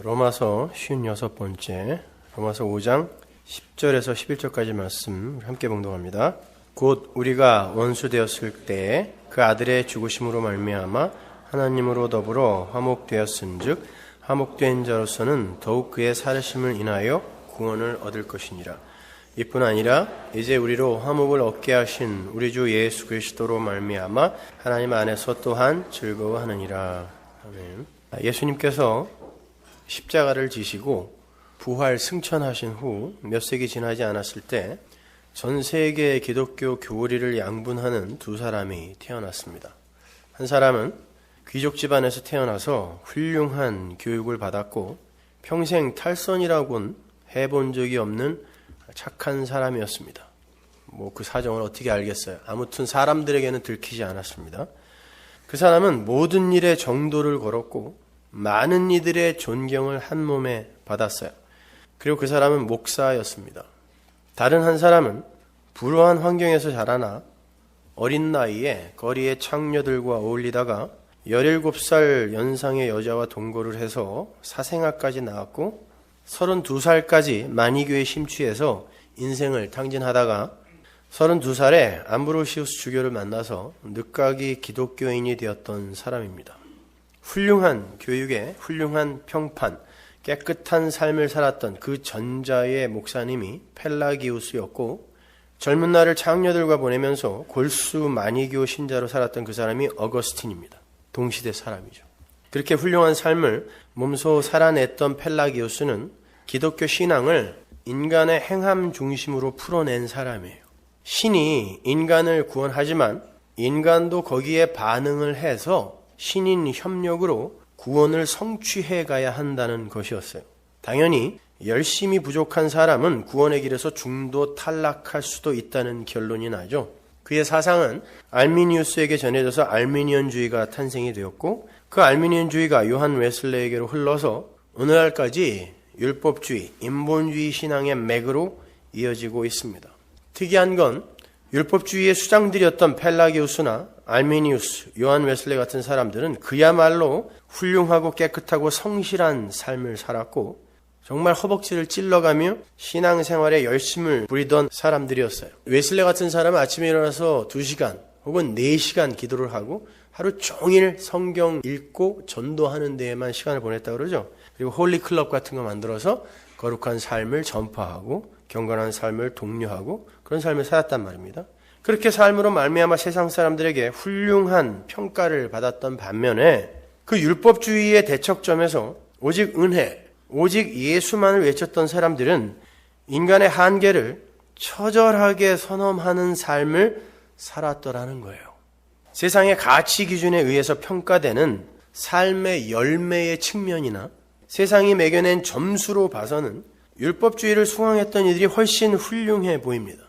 로마서 56번째, 로마서 5장 10절에서 11절까지 말씀 함께 봉독합니다. 곧 우리가 원수 되었을 때 그 아들의 죽으심으로 말미암아 하나님으로 더불어 화목되었은즉 화목된 자로서는 더욱 그의 살으심을 인하여 구원을 얻을 것이니라. 이뿐 아니라 이제 우리로 화목을 얻게 하신 우리 주 예수 그리스도로 말미암아 하나님 안에서 또한 즐거워하느니라. 아멘. 예수님께서 십자가를 지시고 부활 승천하신 후 몇 세기 지나지 않았을 때 전 세계의 기독교 교리를 양분하는 두 사람이 태어났습니다. 한 사람은 귀족 집안에서 태어나서 훌륭한 교육을 받았고 평생 탈선이라고는 해본 적이 없는 착한 사람이었습니다. 그 사정을 어떻게 알겠어요? 아무튼 사람들에게는 들키지 않았습니다. 그 사람은 모든 일에 정도를 걸었고 많은 이들의 존경을 한 몸에 받았어요. 그리고 그 사람은 목사였습니다. 다른 한 사람은 불우한 환경에서 자라나 어린 나이에 거리의 창녀들과 어울리다가 17살 연상의 여자와 동거를 해서 사생아까지 낳았고 32살까지 마니교에 심취해서 인생을 탕진하다가 32살에 암브로시우스 주교를 만나서 늦가기 기독교인이 되었던 사람입니다. 훌륭한 교육에 훌륭한 평판, 깨끗한 삶을 살았던 그 전자의 목사님이 펠라기우스였고 젊은 날을 창녀들과 보내면서 골수 마니교 신자로 살았던 그 사람이 어거스틴입니다. 동시대 사람이죠. 그렇게 훌륭한 삶을 몸소 살아냈던 펠라기우스는 기독교 신앙을 인간의 행함 중심으로 풀어낸 사람이에요. 신이 인간을 구원하지만 인간도 거기에 반응을 해서 신인 협력으로 구원을 성취해 가야 한다는 것이었어요. 당연히 열심히 부족한 사람은 구원의 길에서 중도 탈락할 수도 있다는 결론이 나죠. 그의 사상은 알미니우스에게 전해져서 알미니언주의가 탄생이 되었고 그 알미니언주의가 요한 웨슬레에게로 흘러서 오늘날까지 율법주의, 인본주의 신앙의 맥으로 이어지고 있습니다. 특이한 건 율법주의의 수장들이었던 펠라기우스나 알미니우스, 요한 웨슬레 같은 사람들은 그야말로 훌륭하고 깨끗하고 성실한 삶을 살았고 정말 허벅지를 찔러가며 신앙생활에 열심을 부리던 사람들이었어요. 웨슬레 같은 사람은 아침에 일어나서 2시간 혹은 4시간 기도를 하고 하루 종일 성경 읽고 전도하는 데에만 시간을 보냈다고 그러죠. 그리고 홀리클럽 같은 거 만들어서 거룩한 삶을 전파하고 경건한 삶을 독려하고 그런 삶을 살았단 말입니다. 그렇게 삶으로 말미암아 세상 사람들에게 훌륭한 평가를 받았던 반면에 그 율법주의의 대척점에서 오직 은혜, 오직 예수만을 외쳤던 사람들은 인간의 한계를 처절하게 선언하는 삶을 살았더라는 거예요. 세상의 가치 기준에 의해서 평가되는 삶의 열매의 측면이나 세상이 매겨낸 점수로 봐서는 율법주의를 수강했던 이들이 훨씬 훌륭해 보입니다.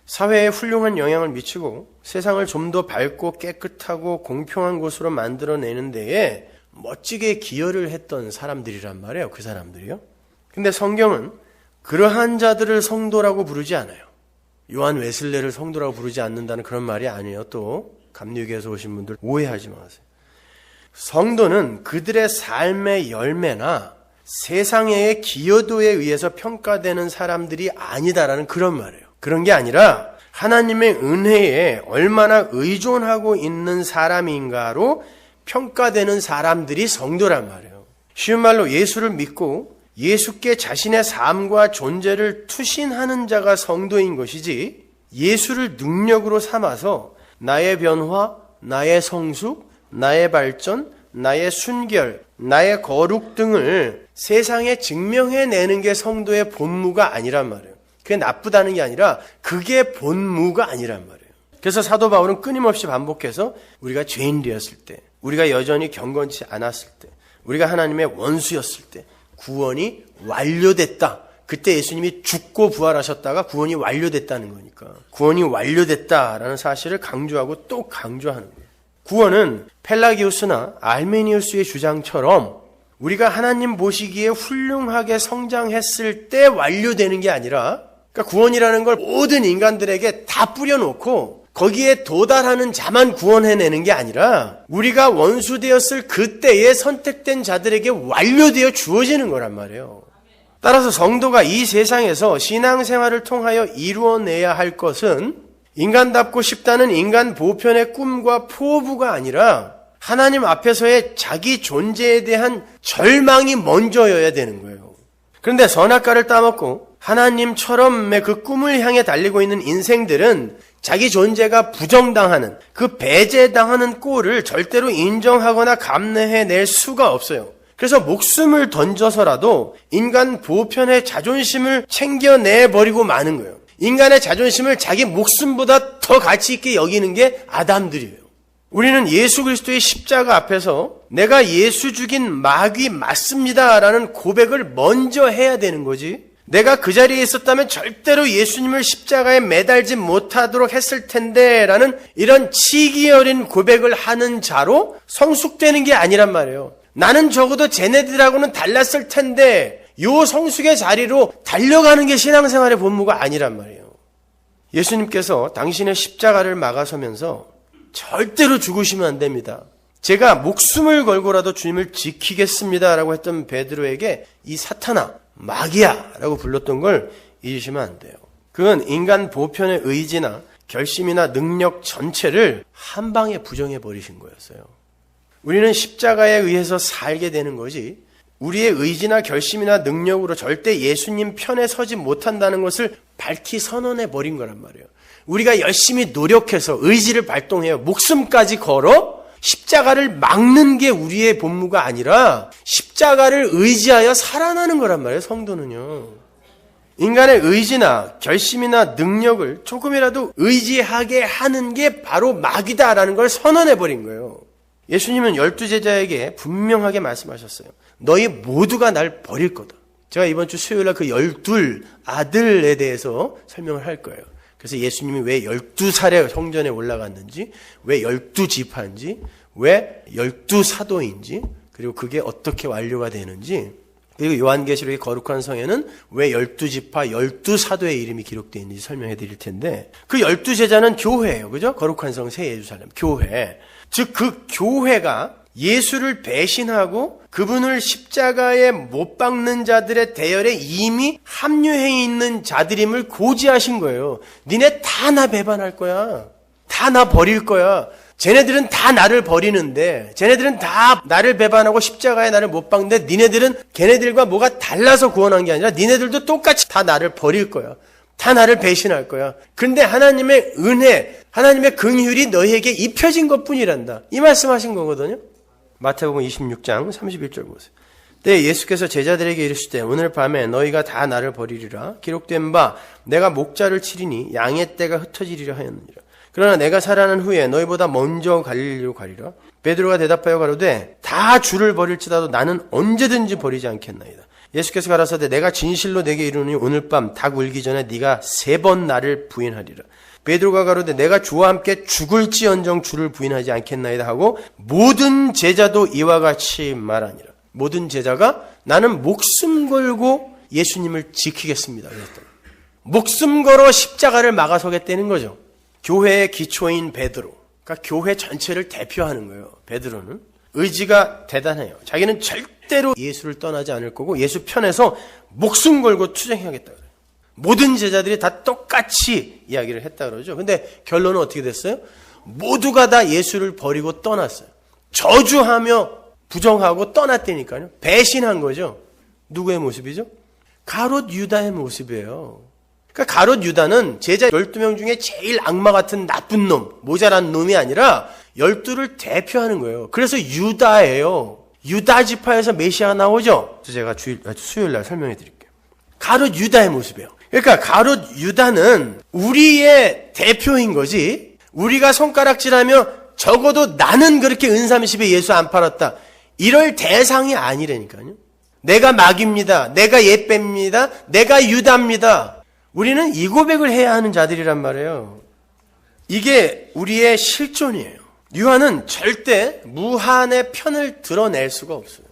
사회에 훌륭한 영향을 미치고 세상을 좀 더 밝고 깨끗하고 공평한 곳으로 만들어내는 데에 멋지게 기여를 했던 사람들이란 말이에요. 그 사람들이요. 근데 성경은 그러한 자들을 성도라고 부르지 않아요. 요한 웨슬레를 성도라고 부르지 않는다는 그런 말이 아니에요. 또 감리교에서 오신 분들 오해하지 마세요. 성도는 그들의 삶의 열매나 세상의 기여도에 의해서 평가되는 사람들이 아니다라는 그런 말이에요. 그런 게 아니라 하나님의 은혜에 얼마나 의존하고 있는 사람인가로 평가되는 사람들이 성도란 말이에요. 쉬운 말로 예수를 믿고 예수께 자신의 삶과 존재를 투신하는 자가 성도인 것이지 예수를 능력으로 삼아서 나의 변화, 나의 성숙, 나의 발전, 나의 순결, 나의 거룩 등을 세상에 증명해내는 게 성도의 본무가 아니란 말이에요. 그게 나쁘다는 게 아니라 그게 본무가 아니란 말이에요. 그래서 사도 바울은 끊임없이 반복해서 우리가 죄인되었을 때, 우리가 여전히 경건치 않았을 때, 우리가 하나님의 원수였을 때 구원이 완료됐다. 그때 예수님이 죽고 부활하셨다가 구원이 완료됐다는 거니까 구원이 완료됐다라는 사실을 강조하고 또 강조하는 거예요. 구원은 펠라기우스나 알메니우스의 주장처럼 우리가 하나님 보시기에 훌륭하게 성장했을 때 완료되는 게 아니라 그러니까 구원이라는 걸 모든 인간들에게 다 뿌려놓고 거기에 도달하는 자만 구원해내는 게 아니라 우리가 원수되었을 그때에 선택된 자들에게 완료되어 주어지는 거란 말이에요. 따라서 성도가 이 세상에서 신앙생활을 통하여 이루어내야 할 것은 인간답고 싶다는 인간 보편의 꿈과 포부가 아니라 하나님 앞에서의 자기 존재에 대한 절망이 먼저여야 되는 거예요. 그런데 선악과를 따먹고 하나님처럼의 그 꿈을 향해 달리고 있는 인생들은 자기 존재가 부정당하는, 그 배제당하는 꼴을 절대로 인정하거나 감내해낼 수가 없어요. 그래서 목숨을 던져서라도 인간 보편의 자존심을 챙겨내버리고 마는 거예요. 인간의 자존심을 자기 목숨보다 더 가치 있게 여기는 게 아담들이에요. 우리는 예수 그리스도의 십자가 앞에서 내가 예수 죽인 마귀 맞습니다라는 고백을 먼저 해야 되는 거지. 내가 그 자리에 있었다면 절대로 예수님을 십자가에 매달지 못하도록 했을 텐데 라는 이런 치기 어린 고백을 하는 자로 성숙되는 게 아니란 말이에요. 나는 적어도 쟤네들하고는 달랐을 텐데 요 성숙의 자리로 달려가는 게 신앙생활의 본무가 아니란 말이에요. 예수님께서 당신의 십자가를 막아서면서 절대로 죽으시면 안 됩니다. 제가 목숨을 걸고라도 주님을 지키겠습니다라고 했던 베드로에게 이 사탄아, 마귀야 라고 불렀던 걸 잊으시면 안 돼요. 그건 인간 보편의 의지나 결심이나 능력 전체를 한 방에 부정해 버리신 거였어요. 우리는 십자가에 의해서 살게 되는 거지 우리의 의지나 결심이나 능력으로 절대 예수님 편에 서지 못한다는 것을 밝히 선언해 버린 거란 말이에요. 우리가 열심히 노력해서 의지를 발동해요. 목숨까지 걸어 십자가를 막는 게 우리의 본무가 아니라 십자가를 의지하여 살아나는 거란 말이에요. 성도는요. 인간의 의지나 결심이나 능력을 조금이라도 의지하게 하는 게 바로 마귀다라는 걸 선언해버린 거예요. 예수님은 12제자에게 분명하게 말씀하셨어요. 너희 모두가 날 버릴 거다. 제가 이번 주 수요일날 그 12 아들에 대해서 설명을 할 거예요. 그래서 예수님이 왜 12살에 성전에 올라갔는지, 왜 12지파인지, 왜 12사도인지, 그리고 그게 어떻게 완료가 되는지, 그리고 요한계시록의 거룩한 성에는 왜 12지파, 12사도의 이름이 기록되어 있는지 설명해 드릴 텐데, 그 12제자는 교회예요. 그죠? 거룩한 성 새 예루살렘, 교회. 즉, 그 교회가 예수를 배신하고 그분을 십자가에 못 박는 자들의 대열에 이미 합류해 있는 자들임을 고지하신 거예요. 니네 다 나 배반할 거야. 다 나 버릴 거야. 쟤네들은 다 나를 버리는데, 쟤네들은 다 나를 배반하고 십자가에 나를 못 박는데 니네들은 걔네들과 뭐가 달라서 구원한 게 아니라 니네들도 똑같이 다 나를 버릴 거야. 다 나를 배신할 거야. 근데 하나님의 은혜, 하나님의 긍휼이 너희에게 입혀진 것뿐이란다. 이 말씀하신 거거든요. 마태복음 26장 31절 보세요. 때 예수께서 제자들에게 이르시되 오늘 밤에 너희가 다 나를 버리리라. 기록된 바 내가 목자를 치리니 양의 떼가 흩어지리라 하였느니라. 그러나 내가 살아난 후에 너희보다 먼저 갈릴리로 가리라. 베드로가 대답하여 가로되 다 주를 버릴지라도 나는 언제든지 버리지 않겠나이다. 예수께서 가라사대 내가 진실로 내게 이르노니 오늘 밤 닭 울기 전에 네가 3번 나를 부인하리라. 베드로가 가로되 내가 주와 함께 죽을지언정 주를 부인하지 않겠나이다 하고 모든 제자도 이와 같이 말하니라. 모든 제자가 나는 목숨 걸고 예수님을 지키겠습니다. 그랬더니 목숨 걸어 십자가를 막아서겠다는 거죠. 교회의 기초인 베드로, 그러니까 교회 전체를 대표하는 거예요. 베드로는 의지가 대단해요. 자기는 절대로 예수를 떠나지 않을 거고 예수 편에서 목숨 걸고 투쟁하겠다 그래요. 모든 제자들이 다 똑같이 이야기를 했다 그러죠. 근데 결론은 어떻게 됐어요? 모두가 다 예수를 버리고 떠났어요. 저주하며 부정하고 떠났다니까요. 배신한 거죠. 누구의 모습이죠? 가롯 유다의 모습이에요. 그러니까 가롯 유다는 제자 12명 중에 제일 악마 같은 나쁜 놈, 모자란 놈이 아니라 12를 대표하는 거예요. 그래서 유다예요. 유다 지파에서 메시아가 나오죠. 제가 수요일 날 설명해 드릴게요. 가롯 유다의 모습이에요. 그러니까 가롯 유다는 우리의 대표인 거지, 우리가 손가락질하며 적어도 나는 그렇게 은삼십에 예수 안 팔았다 이럴 대상이 아니라니까요. 내가 마귀입니다. 내가 예배입니다. 내가 유다입니다. 우리는 이 고백을 해야 하는 자들이란 말이에요. 이게 우리의 실존이에요. 유한은 절대 무한의 편을 드러낼 수가 없어요.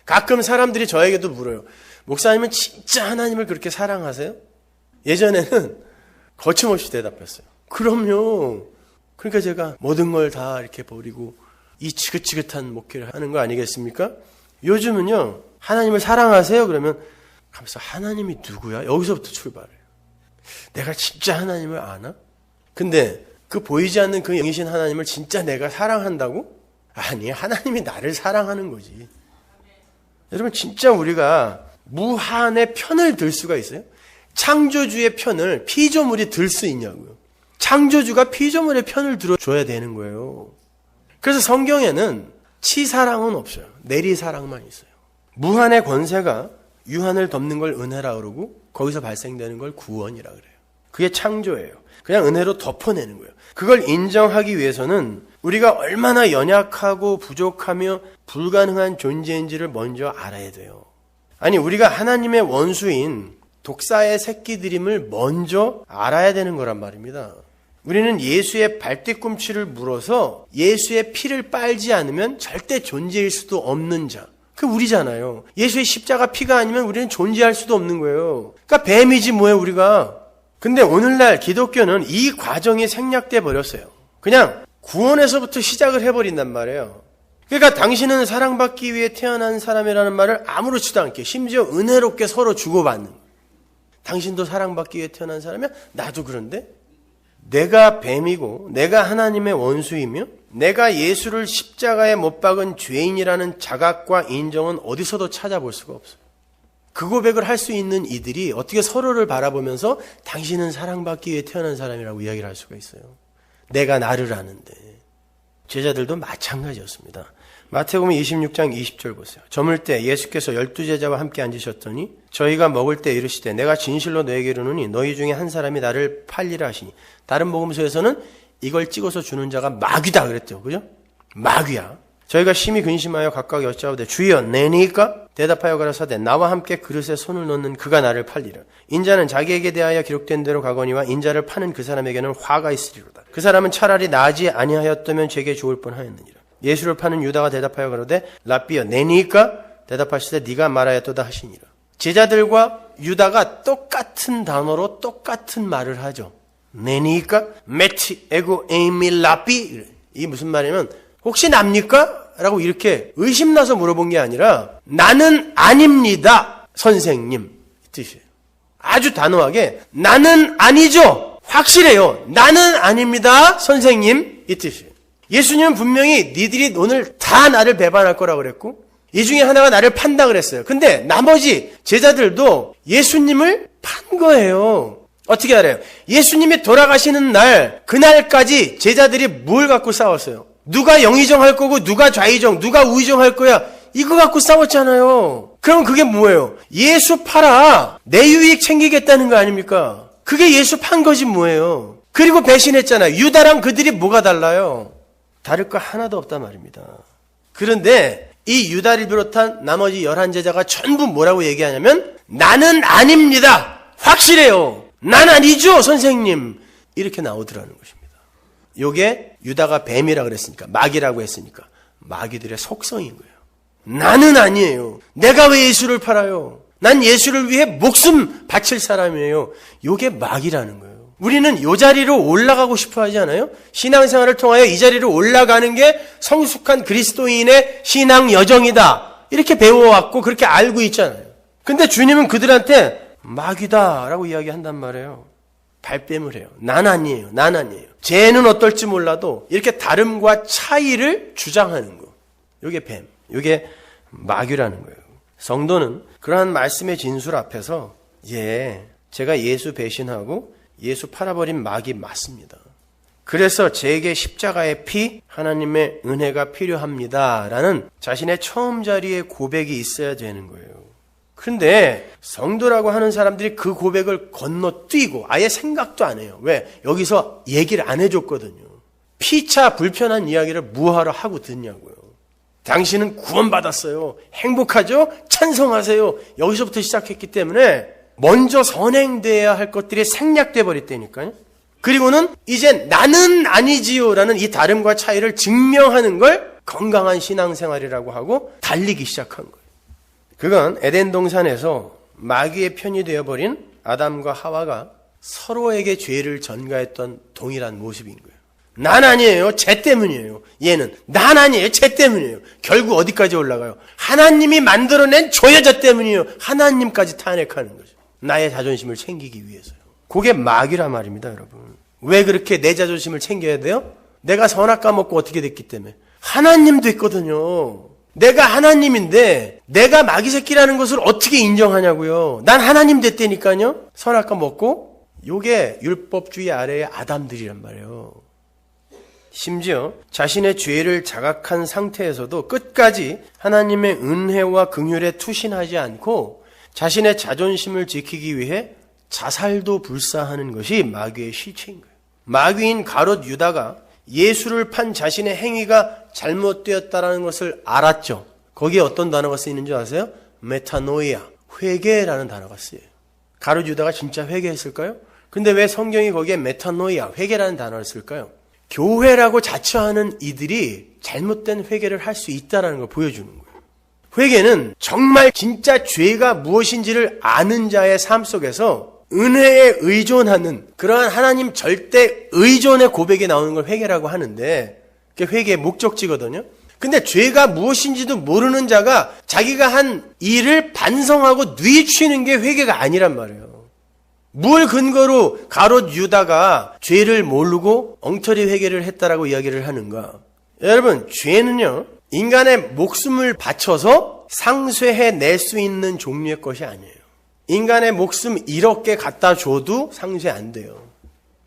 가끔 사람들이 저에게도 물어요. 목사님은 진짜 하나님을 그렇게 사랑하세요? 예전에는 거침없이 대답했어요. 그럼요. 그러니까 제가 모든 걸 다 이렇게 버리고 이 지긋지긋한 목회를 하는 거 아니겠습니까? 요즘은요, 하나님을 사랑하세요? 그러면 가면서 하나님이 누구야? 여기서부터 출발해요. 내가 진짜 하나님을 아나? 근데 그 보이지 않는 그 영이신 하나님을 진짜 내가 사랑한다고? 아니, 하나님이 나를 사랑하는 거지. 여러분, 진짜 우리가 무한의 편을 들 수가 있어요? 창조주의 편을 피조물이 들 수 있냐고요. 창조주가 피조물의 편을 들어줘야 되는 거예요. 그래서 성경에는 치사랑은 없어요. 내리사랑만 있어요. 무한의 권세가 유한을 덮는 걸 은혜라 그러고 거기서 발생되는 걸 구원이라 그래요. 그게 창조예요. 그냥 은혜로 덮어내는 거예요. 그걸 인정하기 위해서는 우리가 얼마나 연약하고 부족하며 불가능한 존재인지를 먼저 알아야 돼요. 아니, 우리가 하나님의 원수인 독사의 새끼들임을 먼저 알아야 되는 거란 말입니다. 우리는 예수의 발뒤꿈치를 물어서 예수의 피를 빨지 않으면 절대 존재일 수도 없는 자. 그 우리잖아요. 예수의 십자가 피가 아니면 우리는 존재할 수도 없는 거예요. 그러니까 뱀이지 뭐예요, 우리가. 근데 오늘날 기독교는 이 과정이 생략돼 버렸어요. 그냥 구원에서부터 시작을 해버린단 말이에요. 그러니까 당신은 사랑받기 위해 태어난 사람이라는 말을 아무렇지도 않게 심지어 은혜롭게 서로 주고받는 거예요. 당신도 사랑받기 위해 태어난 사람이야? 나도 그런데? 내가 뱀이고 내가 하나님의 원수이며 내가 예수를 십자가에 못 박은 죄인이라는 자각과 인정은 어디서도 찾아볼 수가 없어요. 그 고백을 할 수 있는 이들이 어떻게 서로를 바라보면서 당신은 사랑받기 위해 태어난 사람이라고 이야기를 할 수가 있어요. 내가 나를 아는데. 제자들도 마찬가지였습니다. 마태복음 26장 20절 보세요. 저물 때 예수께서 12제자와 함께 앉으셨더니 저희가 먹을 때 이르시되 내가 진실로 너에게 이르노니 너희 중에 한 사람이 나를 팔리라 하시니. 다른 복음서에서는 이걸 찍어서 주는 자가 마귀다 그랬죠. 그죠? 마귀야. 저희가 심히 근심하여 각각 여짜오되 주여 내니까? 대답하여 가라사대 나와 함께 그릇에 손을 넣는 그가 나를 팔리라. 인자는 자기에게 대하여 기록된 대로 가거니와 인자를 파는 그 사람에게는 화가 있으리로다. 그 사람은 차라리 나지 아니하였다면 제게 좋을 뻔하였느니라. 예수를 파는 유다가 대답하여 가로되 라삐여 내니까? 대답하시되 네가 말하였도다 하시니라. 제자들과 유다가 똑같은 단어로 똑같은 말을 하죠. 내니까? 메티 에고 에이미 라삐. 이게 무슨 말이냐면 혹시 납니까? 라고 이렇게 의심나서 물어본 게 아니라 나는 아닙니다 선생님 이 뜻이에요. 아주 단호하게 나는 아니죠. 확실해요. 나는 아닙니다 선생님 이 뜻이에요. 예수님은 분명히 니들이 오늘 다 나를 배반할 거라고 그랬고 이 중에 하나가 나를 판다 그랬어요. 근데 나머지 제자들도 예수님을 판 거예요. 어떻게 알아요? 예수님이 돌아가시는 날 그날까지 제자들이 뭘 갖고 싸웠어요? 누가 영의정 할 거고 누가 좌의정, 누가 우의정 할 거야. 이거 갖고 싸웠잖아요. 그럼 그게 뭐예요? 예수 팔아. 내 유익 챙기겠다는 거 아닙니까? 그게 예수 판 거지 뭐예요. 그리고 배신했잖아요. 유다랑 그들이 뭐가 달라요? 다를 거 하나도 없단 말입니다. 그런데 이 유다를 비롯한 나머지 11제자가 전부 뭐라고 얘기하냐면 나는 아닙니다. 확실해요. 난 아니죠 선생님. 이렇게 나오더라는 것입니다. 요게 유다가 뱀이라 그랬으니까 마귀라고 했으니까 마귀들의 속성인 거예요. 나는 아니에요. 내가 왜 예수를 팔아요? 난 예수를 위해 목숨 바칠 사람이에요. 요게 마귀라는 거예요. 우리는 요 자리로 올라가고 싶어 하지 않아요? 신앙생활을 통하여 이 자리로 올라가는 게 성숙한 그리스도인의 신앙 여정이다. 이렇게 배워왔고 그렇게 알고 있잖아요. 근데 주님은 그들한테 마귀다라고 이야기한단 말이에요. 발뺌을 해요. 난 아니에요. 난 아니에요. 쟤는 어떨지 몰라도 이렇게 다름과 차이를 주장하는 거. 이게 뱀. 이게 마귀라는 거예요. 성도는 그러한 말씀의 진술 앞에서 제가 예수 배신하고 예수 팔아버린 마귀 맞습니다. 그래서 제게 십자가의 피, 하나님의 은혜가 필요합니다라는 자신의 처음 자리의 고백이 있어야 되는 거예요. 근데 성도라고 하는 사람들이 그 고백을 건너뛰고 아예 생각도 안 해요. 왜? 여기서 얘기를 안 해줬거든요. 피차 불편한 이야기를 뭐하러 하고 듣냐고요. 당신은 구원받았어요. 행복하죠? 찬성하세요. 여기서부터 시작했기 때문에 먼저 선행돼야 할 것들이 생략돼 버렸다니까요. 그리고는 이제 나는 아니지요라는 이 다름과 차이를 증명하는 걸 건강한 신앙생활이라고 하고 달리기 시작한 거예요. 그건 에덴 동산에서 마귀의 편이 되어버린 아담과 하와가 서로에게 죄를 전가했던 동일한 모습인 거예요. 난 아니에요. 쟤 때문이에요. 얘는 난 아니에요. 쟤 때문이에요. 결국 어디까지 올라가요? 하나님이 만들어낸 저 여자 때문이에요. 하나님까지 탄핵하는 거죠. 나의 자존심을 챙기기 위해서요. 그게 마귀란 말입니다, 여러분. 왜 그렇게 내 자존심을 챙겨야 돼요? 내가 선악 까먹고 어떻게 됐기 때문에. 하나님도 있거든요. 내가 하나님인데 내가 마귀 새끼라는 것을 어떻게 인정하냐고요. 난 하나님 됐다니까요. 선악 까먹고. 요게 율법주의 아래의 아담들이란 말이에요. 심지어 자신의 죄를 자각한 상태에서도 끝까지 하나님의 은혜와 긍휼에 투신하지 않고 자신의 자존심을 지키기 위해 자살도 불사하는 것이 마귀의 실체인 거예요. 마귀인 가롯 유다가 예수를 판 자신의 행위가 잘못되었다는 것을 알았죠. 거기에 어떤 단어가 쓰이는 줄 아세요? 메타노이아, 회개라는 단어가 쓰여요. 가롯 유다가 진짜 회개했을까요? 근데 왜 성경이 거기에 메타노이아, 회개라는 단어를 쓸까요? 교회라고 자처하는 이들이 잘못된 회개를 할 수 있다는 걸 보여주는 거예요. 회개는 정말 진짜 죄가 무엇인지를 아는 자의 삶 속에서 은혜에 의존하는 그러한 하나님 절대 의존의 고백에 나오는 걸 회개라고 하는데 그게 회개의 목적지거든요. 근데 죄가 무엇인지도 모르는 자가 자기가 한 일을 반성하고 뉘우치는 게 회개가 아니란 말이에요. 뭘 근거로 가롯 유다가 죄를 모르고 엉터리 회개를 했다라고 이야기를 하는가? 여러분, 죄는요, 인간의 목숨을 바쳐서 상쇄해낼 수 있는 종류의 것이 아니에요. 인간의 목숨 1억 개 갖다 줘도 상쇄 안 돼요.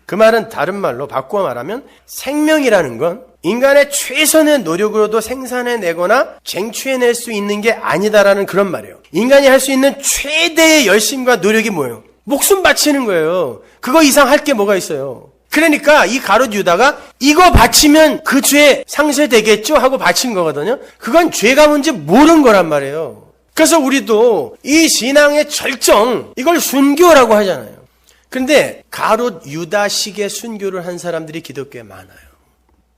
그 말은 다른 말로 바꾸어 말하면 생명이라는 건 인간의 최선의 노력으로도 생산해내거나 쟁취해낼 수 있는 게 아니다라는 그런 말이에요. 인간이 할 수 있는 최대의 열심과 노력이 뭐예요? 목숨 바치는 거예요. 그거 이상 할 게 뭐가 있어요. 그러니까 이 가롯 유다가 이거 바치면 그 죄 상쇄되겠죠 하고 바친 거거든요. 그건 죄가 뭔지 모르는 거란 말이에요. 그래서 우리도 이 신앙의 절정, 이걸 순교라고 하잖아요. 근데 가롯 유다식의 순교를 한 사람들이 기독교에 많아요.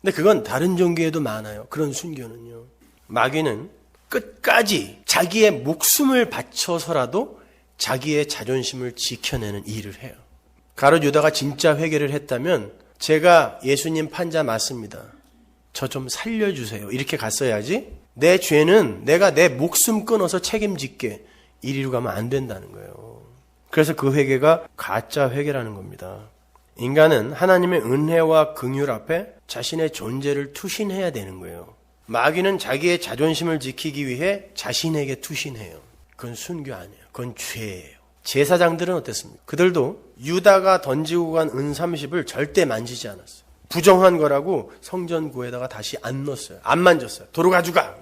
근데 그건 다른 종교에도 많아요. 그런 순교는요. 마귀는 끝까지 자기의 목숨을 바쳐서라도 자기의 자존심을 지켜내는 일을 해요. 가롯 유다가 진짜 회개를 했다면 제가 예수님 판자 맞습니다. 저 좀 살려주세요. 이렇게 갔어야지 내 죄는 내가 내 목숨 끊어서 책임질게. 이리로 가면 안 된다는 거예요. 그래서 그 회개가 가짜 회개라는 겁니다. 인간은 하나님의 은혜와 긍휼 앞에 자신의 존재를 투신해야 되는 거예요. 마귀는 자기의 자존심을 지키기 위해 자신에게 투신해요. 그건 순교 아니에요. 그건 죄예요. 제사장들은 어땠습니까? 그들도 유다가 던지고 간 은 30을 절대 만지지 않았어요. 부정한 거라고 성전 구에다가 다시 안 넣었어요. 안 만졌어요. 도로 가져가.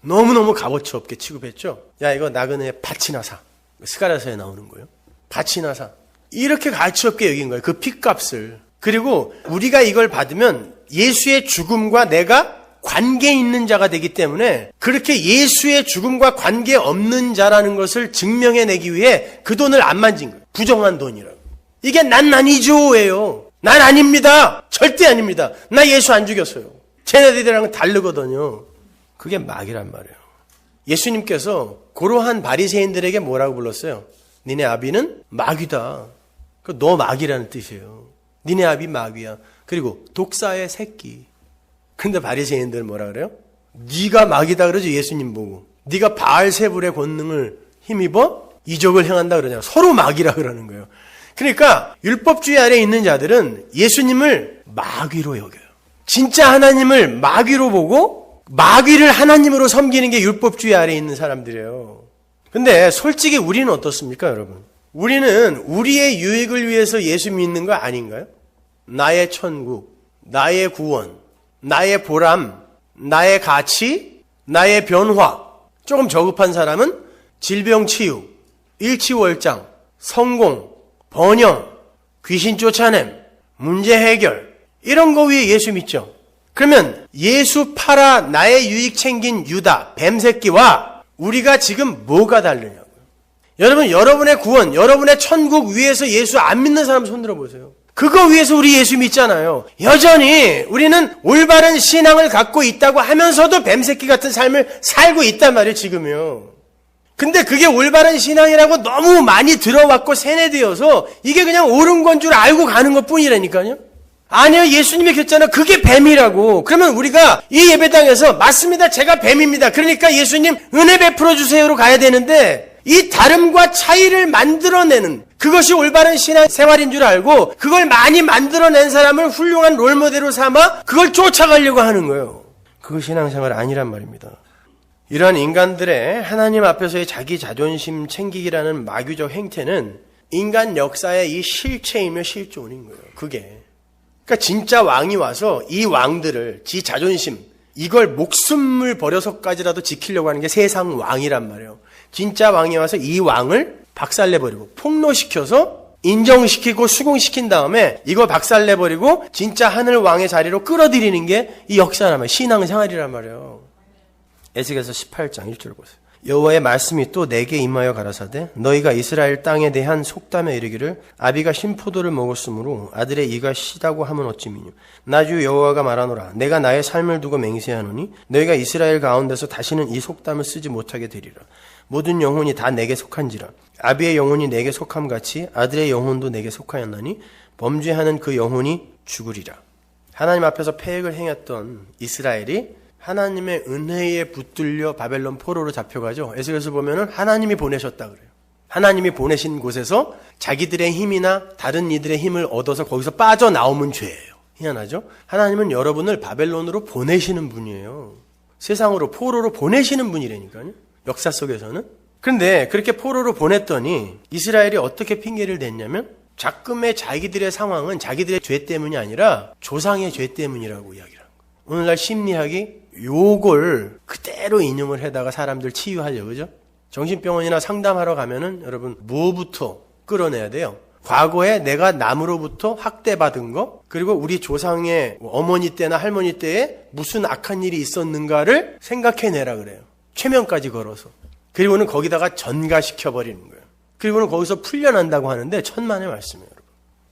너무너무 값어치 없게 취급했죠. 야, 이거 나그네 밭이나 사. 스가랴서에 나오는 거예요. 밭이나 사. 이렇게 가치 없게 여긴 거예요. 그 핏값을. 그리고 우리가 이걸 받으면 예수의 죽음과 내가 관계 있는 자가 되기 때문에 그렇게 예수의 죽음과 관계 없는 자라는 것을 증명해내기 위해 그 돈을 안 만진 거예요. 부정한 돈이라고. 이게 난 아니죠예요. 난 아닙니다. 절대 아닙니다. 나 예수 안 죽였어요. 쟤네들이랑은 다르거든요. 그게 마귀란 말이에요. 예수님께서 고로한 바리새인들에게 뭐라고 불렀어요? 니네 아비는 마귀다. 너 마귀라는 뜻이에요. 니네 아비 마귀야. 그리고 독사의 새끼. 근데 바리새인들 뭐라 그래요? 네가 마귀다 그러죠. 예수님 보고. 네가 바알세불의 권능을 힘입어 이적을 행한다 그러잖아요. 서로 마귀라 그러는 거예요. 그러니까 율법주의 아래에 있는 자들은 예수님을 마귀로 여겨요. 진짜 하나님을 마귀로 보고 마귀를 하나님으로 섬기는 게 율법주의 아래에 있는 사람들이에요. 근데 솔직히 우리는 어떻습니까, 여러분? 우리는 우리의 유익을 위해서 예수 믿는 거 아닌가요? 나의 천국, 나의 구원, 나의 보람, 나의 가치, 나의 변화. 조금 저급한 사람은 질병 치유, 일치월장, 성공, 번영, 귀신 쫓아냄, 문제 해결 이런 거 위에 예수 믿죠. 그러면 예수 팔아 나의 유익 챙긴 유다, 뱀새끼와 우리가 지금 뭐가 다르냐고요. 여러분, 여러분의 구원, 여러분의 천국 위해서 예수 안 믿는 사람 손 들어보세요. 그거 위해서 우리 예수 믿잖아요. 여전히 우리는 올바른 신앙을 갖고 있다고 하면서도 뱀새끼 같은 삶을 살고 있단 말이에요, 지금요. 근데 그게 올바른 신앙이라고 너무 많이 들어왔고 세뇌되어서 이게 그냥 옳은 건 줄 알고 가는 것 뿐이라니까요. 아니요, 예수님이 그랬잖아요. 그게 뱀이라고. 그러면 우리가 이 예배당에서 맞습니다. 제가 뱀입니다. 그러니까 예수님 은혜 베풀어 주세요로 가야 되는데 이 다름과 차이를 만들어내는 그것이 올바른 신앙생활인 줄 알고 그걸 많이 만들어낸 사람을 훌륭한 롤모델로 삼아 그걸 쫓아가려고 하는 거예요. 그거 신앙생활 아니란 말입니다. 이러한 인간들의 하나님 앞에서의 자기 자존심 챙기기라는 마귀적 행태는 인간 역사의 이 실체이며 실존인 거예요. 그게. 그러니까 진짜 왕이 와서 이 왕들을 지 자존심 이걸 목숨을 버려서까지라도 지키려고 하는 게 세상 왕이란 말이에요. 진짜 왕이 와서 이 왕을 박살내버리고 폭로시켜서 인정시키고 수긍시킨 다음에 이거 박살내버리고 진짜 하늘 왕의 자리로 끌어들이는 게 이 역사란 말이에요. 신앙생활이란 말이에요. 에스겔서 18장 1절 보세요. 여호와의 말씀이 또 내게 임하여 가라사대 너희가 이스라엘 땅에 대한 속담에 이르기를 아비가 신포도를 먹었으므로 아들의 이가 시다고 하면 어찌미뇨. 나 주 여호와가 말하노라 내가 나의 삶을 두고 맹세하노니 너희가 이스라엘 가운데서 다시는 이 속담을 쓰지 못하게 되리라. 모든 영혼이 다 내게 속한지라. 아비의 영혼이 내게 속함같이 아들의 영혼도 내게 속하였나니 범죄하는 그 영혼이 죽으리라. 하나님 앞에서 패역을 행했던 이스라엘이 하나님의 은혜에 붙들려 바벨론 포로로 잡혀가죠. 에스겔서 보면은 하나님이 보내셨다 그래요. 하나님이 보내신 곳에서 자기들의 힘이나 다른 이들의 힘을 얻어서 거기서 빠져나오면 죄예요. 희한하죠? 하나님은 여러분을 바벨론으로 보내시는 분이에요. 세상으로 포로로 보내시는 분이라니까요. 역사 속에서는. 그런데 그렇게 포로로 보냈더니 이스라엘이 어떻게 핑계를 댔냐면 자금의 자기들의 상황은 자기들의 죄 때문이 아니라 조상의 죄 때문이라고 이야기를 한 거예요. 오늘날 심리학이 요걸 그대로 인용을 해다가 사람들 치유하려고 그죠? 정신병원이나 상담하러 가면은 여러분 뭐부터 끌어내야 돼요? 과거에 내가 남으로부터 학대받은 거 그리고 우리 조상의 어머니 때나 할머니 때에 무슨 악한 일이 있었는가를 생각해내라 그래요. 최면까지 걸어서. 그리고는 거기다가 전가시켜버리는 거예요. 그리고는 거기서 풀려난다고 하는데 천만의 말씀이에요. 여러분.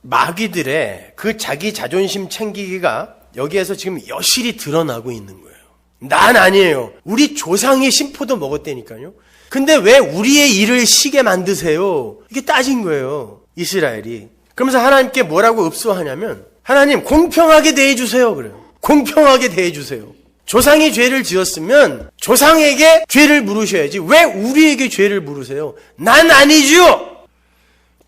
마귀들의 그 자기 자존심 챙기기가 여기에서 지금 여실히 드러나고 있는 거예요. 난 아니에요. 우리 조상이 신포도 먹었다니까요. 근데 왜 우리의 일을 시게 만드세요? 이게 따진 거예요. 이스라엘이. 그러면서 하나님께 뭐라고 읍소하냐면 하나님 공평하게 대해주세요. 그래요. 공평하게 대해주세요. 조상이 죄를 지었으면 조상에게 죄를 물으셔야지 왜 우리에게 죄를 물으세요? 난 아니죠.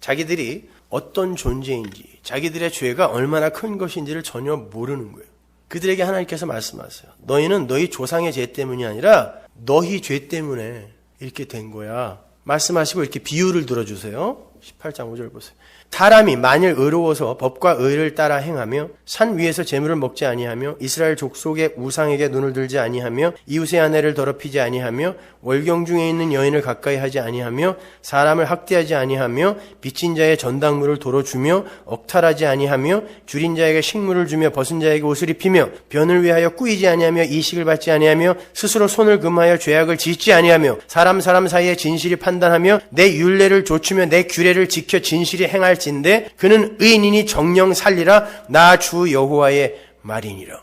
자기들이 어떤 존재인지 자기들의 죄가 얼마나 큰 것인지를 전혀 모르는 거예요. 그들에게 하나님께서 말씀하세요. 너희는 너희 조상의 죄 때문이 아니라 너희 죄 때문에 이렇게 된 거야. 말씀하시고 이렇게 비유를 들어주세요. 18장 5절 보세요. 사람이 만일 의로워서 법과 의를 따라 행하며 산 위에서 재물을 먹지 아니하며 이스라엘 족속의 우상에게 눈을 들지 아니하며 이웃의 아내를 더럽히지 아니하며 월경 중에 있는 여인을 가까이 하지 아니하며 사람을 학대하지 아니하며 빚진 자의 전당물을 도로 주며 억탈하지 아니하며 줄인 자에게 식물을 주며 벗은 자에게 옷을 입히며 변을 위하여 꾸이지 아니하며 이식을 받지 아니하며 스스로 손을 금하여 죄악을 짓지 아니하며 사람 사이에 진실이 판단하며 내 율례를 조추며 내 규례를 지켜 진실이 행할진대 그는 의인이니 정령 살리라. 나 주 여호와의 말이니라.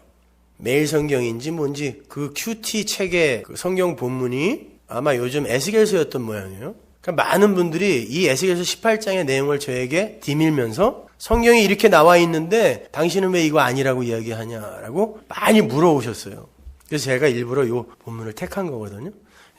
매일 성경인지 뭔지 그 큐티 책의 그 성경 본문이 아마 요즘 에스겔서였던 모양이에요. 그러니까 많은 분들이 이 에스겔서 18장의 내용을 저에게 디밀면서 성경이 이렇게 나와 있는데 당신은 왜 이거 아니라고 이야기하냐라고 많이 물어오셨어요. 그래서 제가 일부러 이 본문을 택한 거거든요.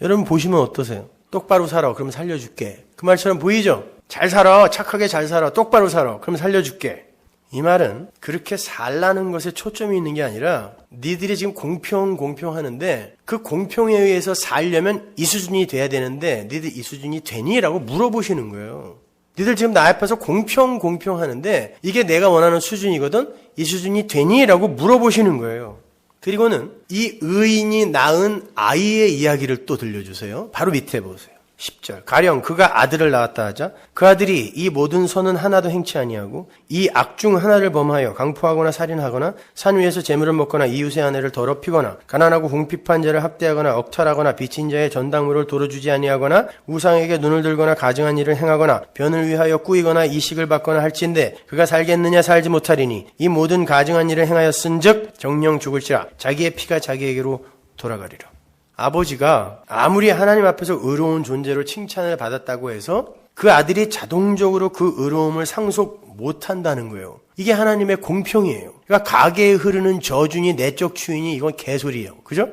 여러분 보시면 어떠세요? 똑바로 살아. 그럼 살려줄게. 그 말처럼 보이죠? 잘 살아. 착하게 잘 살아. 똑바로 살아. 그럼 살려줄게. 이 말은 그렇게 살라는 것에 초점이 있는 게 아니라 니들이 지금 공평하는데 그 공평에 의해서 살려면 이 수준이 돼야 되는데 니들 이 수준이 되니? 라고 물어보시는 거예요. 니들 지금 나 앞에서 공평하는데 이게 내가 원하는 수준이거든? 이 수준이 되니? 라고 물어보시는 거예요. 그리고는 이 의인이 낳은 아이의 이야기를 또 들려주세요. 바로 밑에 보세요. 10절. 가령 그가 아들을 낳았다 하자 그 아들이 이 모든 선은 하나도 행치 아니하고 이 악 중 하나를 범하여 강포하거나 살인하거나 산 위에서 재물을 먹거나 이웃의 아내를 더럽히거나 가난하고 궁핍한 자를 학대하거나 억탈하거나 빚진 자의 전당물을 도로 주지 아니하거나 우상에게 눈을 들거나 가증한 일을 행하거나 변을 위하여 꾸이거나 이식을 받거나 할진대 그가 살겠느냐 살지 못하리니 이 모든 가증한 일을 행하였은즉 정령 죽을지라 자기의 피가 자기에게로 돌아가리라. 아버지가 아무리 하나님 앞에서 의로운 존재로 칭찬을 받았다고 해서 그 아들이 자동적으로 그 의로움을 상속 못한다는 거예요. 이게 하나님의 공평이에요. 그러니까 가게에 흐르는 저주니 내적 추인이 이건 개소리예요. 그죠?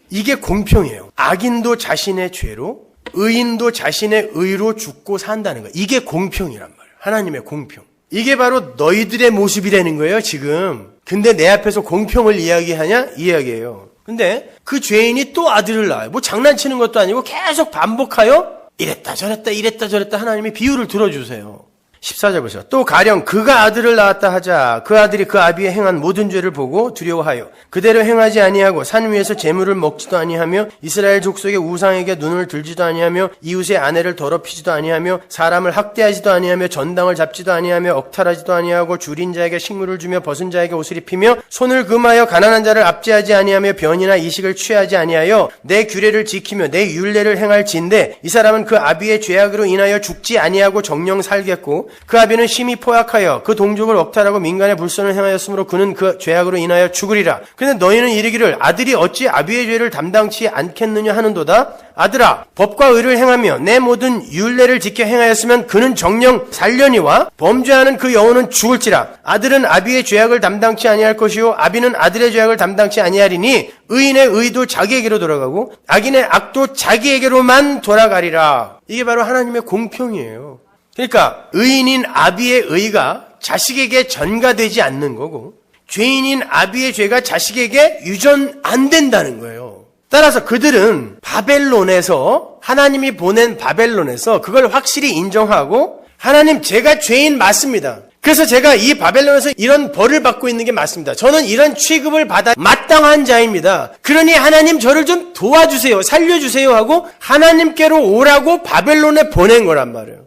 이게 공평이에요. 악인도 자신의 죄로, 의인도 자신의 의로 죽고 산다는 거예요. 이게 공평이란 말이에요. 하나님의 공평. 이게 바로 너희들의 모습이라는 거예요, 지금. 근데 내 앞에서 공평을 이야기하냐? 이 이야기예요. 근데 그 죄인이 또 아들을 낳아요. 뭐 장난치는 것도 아니고 계속 반복하여 이랬다 저랬다 이랬다 저랬다 하나님이 비유를 들어주세요. 14절 보세요. 또 가령 그가 아들을 낳았다 하자 그 아들이 그 아비의 행한 모든 죄를 보고 두려워하여 그대로 행하지 아니하고 산 위에서 재물을 먹지도 아니하며 이스라엘 족속의 우상에게 눈을 들지도 아니하며 이웃의 아내를 더럽히지도 아니하며 사람을 학대하지도 아니하며 전당을 잡지도 아니하며 억탈하지도 아니하고 줄인 자에게 식물을 주며 벗은 자에게 옷을 입히며 손을 금하여 가난한 자를 압제하지 아니하며 변이나 이식을 취하지 아니하여 내 규례를 지키며 내 율례를 행할지인데 이 사람은 그 아비의 죄악으로 인하여 죽지 아니하고 정령 살겠고 그 아비는 심히 포악하여 그 동족을 억탈하고 민간의 불선을 행하였으므로 그는 그 죄악으로 인하여 죽으리라. 그런데 너희는 이르기를 아들이 어찌 아비의 죄를 담당치 않겠느냐 하는도다. 아들아 법과 의를 행하며 내 모든 율례를 지켜 행하였으면 그는 정령 살려니와 범죄하는 그 영혼은 죽을지라. 아들은 아비의 죄악을 담당치 아니할 것이요 아비는 아들의 죄악을 담당치 아니하리니 의인의 의도 자기에게로 돌아가고 악인의 악도 자기에게로만 돌아가리라. 이게 바로 하나님의 공평이에요. 그러니까 의인인 아비의 의가 자식에게 전가되지 않는 거고 죄인인 아비의 죄가 자식에게 유전 안 된다는 거예요. 따라서 그들은 바벨론에서 하나님이 보낸 바벨론에서 그걸 확실히 인정하고 하나님 제가 죄인 맞습니다. 그래서 제가 이 바벨론에서 이런 벌을 받고 있는 게 맞습니다. 저는 이런 취급을 받아 마땅한 자입니다. 그러니 하나님 저를 좀 도와주세요. 살려주세요 하고 하나님께로 오라고 바벨론에 보낸 거란 말이에요.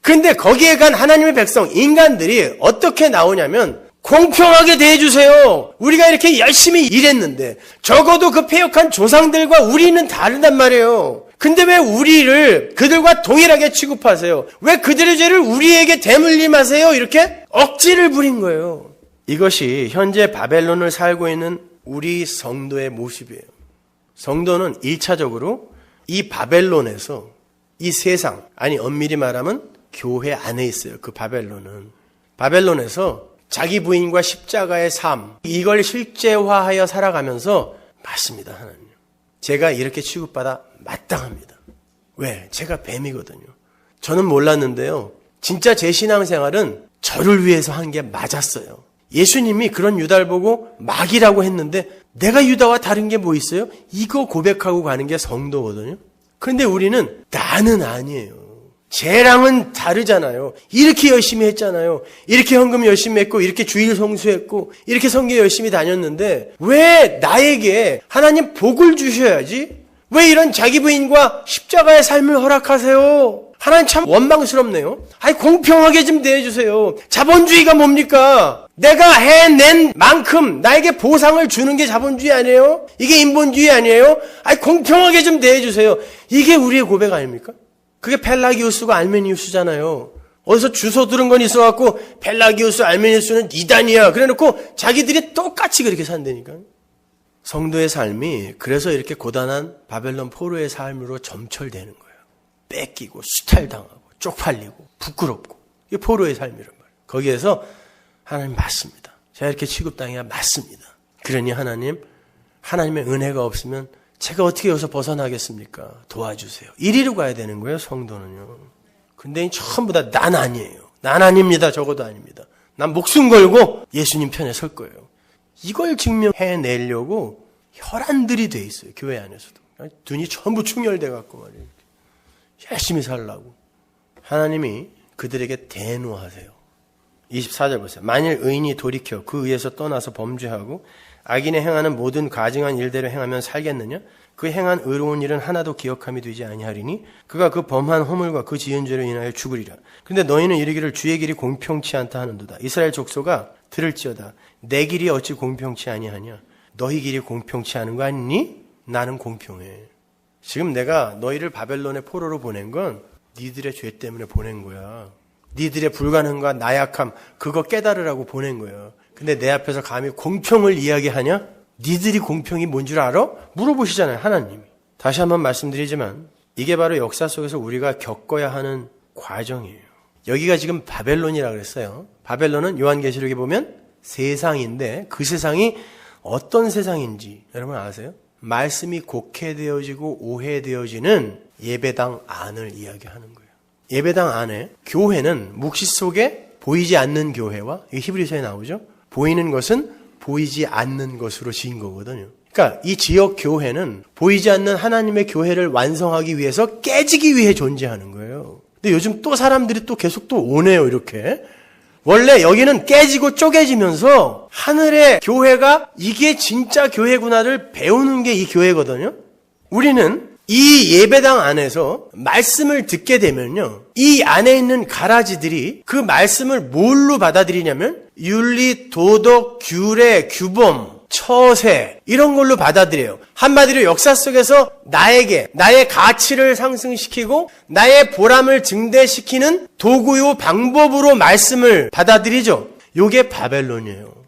근데 거기에 간 하나님의 백성, 인간들이 어떻게 나오냐면 공평하게 대해주세요. 우리가 이렇게 열심히 일했는데 적어도 그 패역한 조상들과 우리는 다르단 말이에요. 근데 왜 우리를 그들과 동일하게 취급하세요? 왜 그들의 죄를 우리에게 대물림하세요? 이렇게 억지를 부린 거예요. 이것이 현재 바벨론을 살고 있는 우리 성도의 모습이에요. 성도는 1차적으로 이 바벨론에서 이 세상, 아니 엄밀히 말하면 교회 안에 있어요. 그 바벨론에서 자기 부인과 십자가의 삶, 이걸 실제화하여 살아가면서 맞습니다. 하나님. 제가 이렇게 취급받아 마땅합니다. 왜? 제가 뱀이거든요. 저는 몰랐는데요. 진짜 제 신앙생활은 저를 위해서 한 게 맞았어요. 예수님이 그런 유다를 보고 마귀라고 했는데 내가 유다와 다른 게 뭐 있어요? 이거 고백하고 가는 게 성도거든요. 그런데 우리는 나는 아니에요. 쟤랑은 다르잖아요. 이렇게 열심히 했잖아요. 이렇게 헌금 열심히 했고 이렇게 주일 성수했고 이렇게 성교 열심히 다녔는데 왜 나에게 하나님 복을 주셔야지? 왜 이런 자기 부인과 십자가의 삶을 허락하세요? 하나님 참 원망스럽네요. 아니 공평하게 좀 대해주세요. 자본주의가 뭡니까? 내가 해낸 만큼 나에게 보상을 주는 게 자본주의 아니에요? 이게 인본주의 아니에요? 아니 공평하게 좀 대해주세요. 이게 우리의 고백 아닙니까? 그게 펠라기우스가 알메니우스잖아요. 어디서 주워 들은 건 있어갖고 펠라기우스, 알메니우스는 이단이야. 그래놓고 자기들이 똑같이 그렇게 산다니까. 성도의 삶이 그래서 이렇게 고단한 바벨론 포로의 삶으로 점철되는 거예요. 뺏기고 수탈당하고 쪽팔리고 부끄럽고 이게 포로의 삶이란 말이에요. 거기에서 하나님 맞습니다. 제가 이렇게 취급당해야 맞습니다. 그러니 하나님의 은혜가 없으면 제가 어떻게 여기서 벗어나겠습니까? 도와주세요. 이리로 가야 되는 거예요, 성도는요. 근데 전부 다 난 아니에요. 난 아닙니다. 적어도 아닙니다. 난 목숨 걸고 예수님 편에 설 거예요. 이걸 증명해내려고 혈안들이 돼 있어요. 교회 안에서도. 눈이 전부 충혈돼 갖고 말이에요. 열심히 살라고. 하나님이 그들에게 대노하세요. 24절 보세요. 만일 의인이 돌이켜 그 의에서 떠나서 범죄하고 악인의 행하는 모든 가증한 일대로 행하면 살겠느냐? 그 행한 의로운 일은 하나도 기억함이 되지 아니하리니 그가 그 범한 허물과 그 지은 죄로 인하여 죽으리라. 근데 너희는 이르기를 주의 길이 공평치 않다 하는도다. 이스라엘 족속아 들을지어다. 내 길이 어찌 공평치 아니하냐? 너희 길이 공평치 않은 거 아니니? 나는 공평해. 지금 내가 너희를 바벨론의 포로로 보낸 건 니들의 죄 때문에 보낸 거야. 니들의 불가능과 나약함 그거 깨달으라고 보낸 거야. 근데 내 앞에서 감히 공평을 이야기하냐? 니들이 공평이 뭔 줄 알아? 물어보시잖아요, 하나님이. 다시 한번 말씀드리지만 이게 바로 역사 속에서 우리가 겪어야 하는 과정이에요. 여기가 지금 바벨론이라고 그랬어요. 바벨론은 요한계시록에 보면 세상인데 그 세상이 어떤 세상인지 여러분 아세요? 말씀이 곡해되어지고 오해되어지는 예배당 안을 이야기하는 거예요. 예배당 안에 교회는 묵시 속에 보이지 않는 교회와 히브리서에 나오죠. 보이는 것은 보이지 않는 것으로 지은 거거든요. 그러니까 이 지역 교회는 보이지 않는 하나님의 교회를 완성하기 위해서 깨지기 위해 존재하는 거예요. 근데 요즘 또 사람들이 또 계속 또 오네요, 이렇게. 원래 여기는 깨지고 쪼개지면서 하늘의 교회가 이게 진짜 교회구나를 배우는 게 이 교회거든요. 우리는 이 예배당 안에서 말씀을 듣게 되면요, 이 안에 있는 가라지들이 그 말씀을 뭘로 받아들이냐면 윤리, 도덕, 규례, 규범, 처세 이런 걸로 받아들여요. 한마디로 역사 속에서 나에게 나의 가치를 상승시키고 나의 보람을 증대시키는 도구요 방법으로 말씀을 받아들이죠. 요게 바벨론이에요.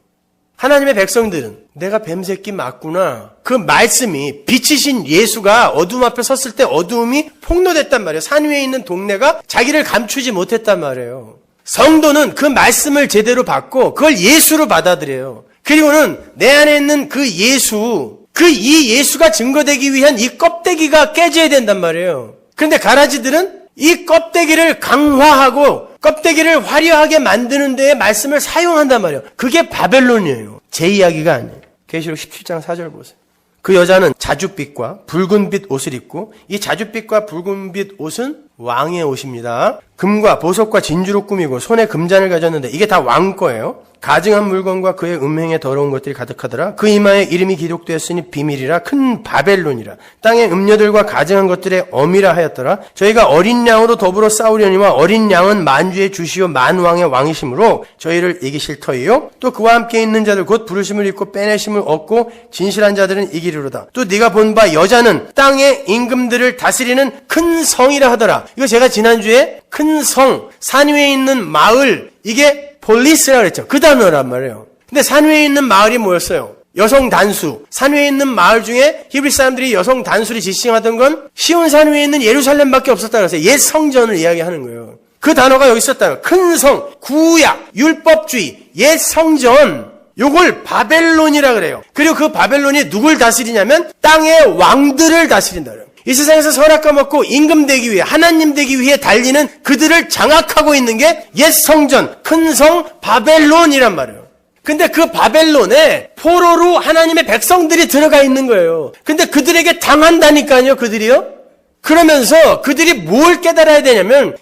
하나님의 백성들은 내가 뱀새끼 맞구나. 그 말씀이 빛이신 예수가 어둠 앞에 섰을 때 어두움이 폭로됐단 말이에요. 산 위에 있는 동네가 자기를 감추지 못했단 말이에요. 성도는 그 말씀을 제대로 받고 그걸 예수로 받아들여요. 그리고는 내 안에 있는 그 예수, 이 예수가 증거되기 위한 이 껍데기가 깨져야 된단 말이에요. 그런데 가라지들은 이 껍데기를 강화하고 껍데기를 화려하게 만드는 데에 말씀을 사용한단 말이에요. 그게 바벨론이에요. 제 이야기가 아니에요. 계시록 17장 4절 보세요. 그 여자는 자줏빛과 붉은빛 옷을 입고, 이 자줏빛과 붉은빛 옷은 왕의 옷입니다. 금과 보석과 진주로 꾸미고 손에 금잔을 가졌는데 이게 다 왕 거예요. 가증한 물건과 그의 음행에 더러운 것들이 가득하더라. 그 이마에 이름이 기록되었으니 비밀이라 큰 바벨론이라. 땅의 음녀들과 가증한 것들의 어미라 하였더라. 저희가 어린 양으로 더불어 싸우려니와 어린 양은 만주의 주시오 만왕의 왕이심으로 저희를 이기실 터이요. 또 그와 함께 있는 자들 곧 부르심을 입고 빼내심을 얻고 진실한 자들은 이기리로다. 또 네가 본 바 여자는 땅의 임금들을 다스리는 큰 성이라 하더라. 이거 제가 지난주에 큰 성, 산 위에 있는 마을, 이게 폴리스라 그랬죠. 그 단어란 말이에요. 근데 산 위에 있는 마을이 뭐였어요? 여성 단수. 산 위에 있는 마을 중에 히브리 사람들이 여성 단수를 지칭하던 건 시온 산 위에 있는 예루살렘밖에 없었다 그랬어요. 옛 성전을 이야기하는 거예요. 그 단어가 여기 있었다는 거예요. 큰 성, 구약, 율법주의, 옛 성전. 요걸 바벨론이라 그래요. 그리고 그 바벨론이 누굴 다스리냐면 땅의 왕들을 다스린다 그래요. 이 세상에서 선악과 먹고 임금 되기 위해, 하나님 되기 위해 달리는 그들을 장악하고 있는 게 옛 성전, 큰 성 바벨론이란 말이에요. 근데 그 바벨론에 포로로 하나님의 백성들이 들어가 있는 거예요. 근데 그들에게 당한다니까요, 그들이요. 그러면서 그들이 뭘 깨달아야 되냐면,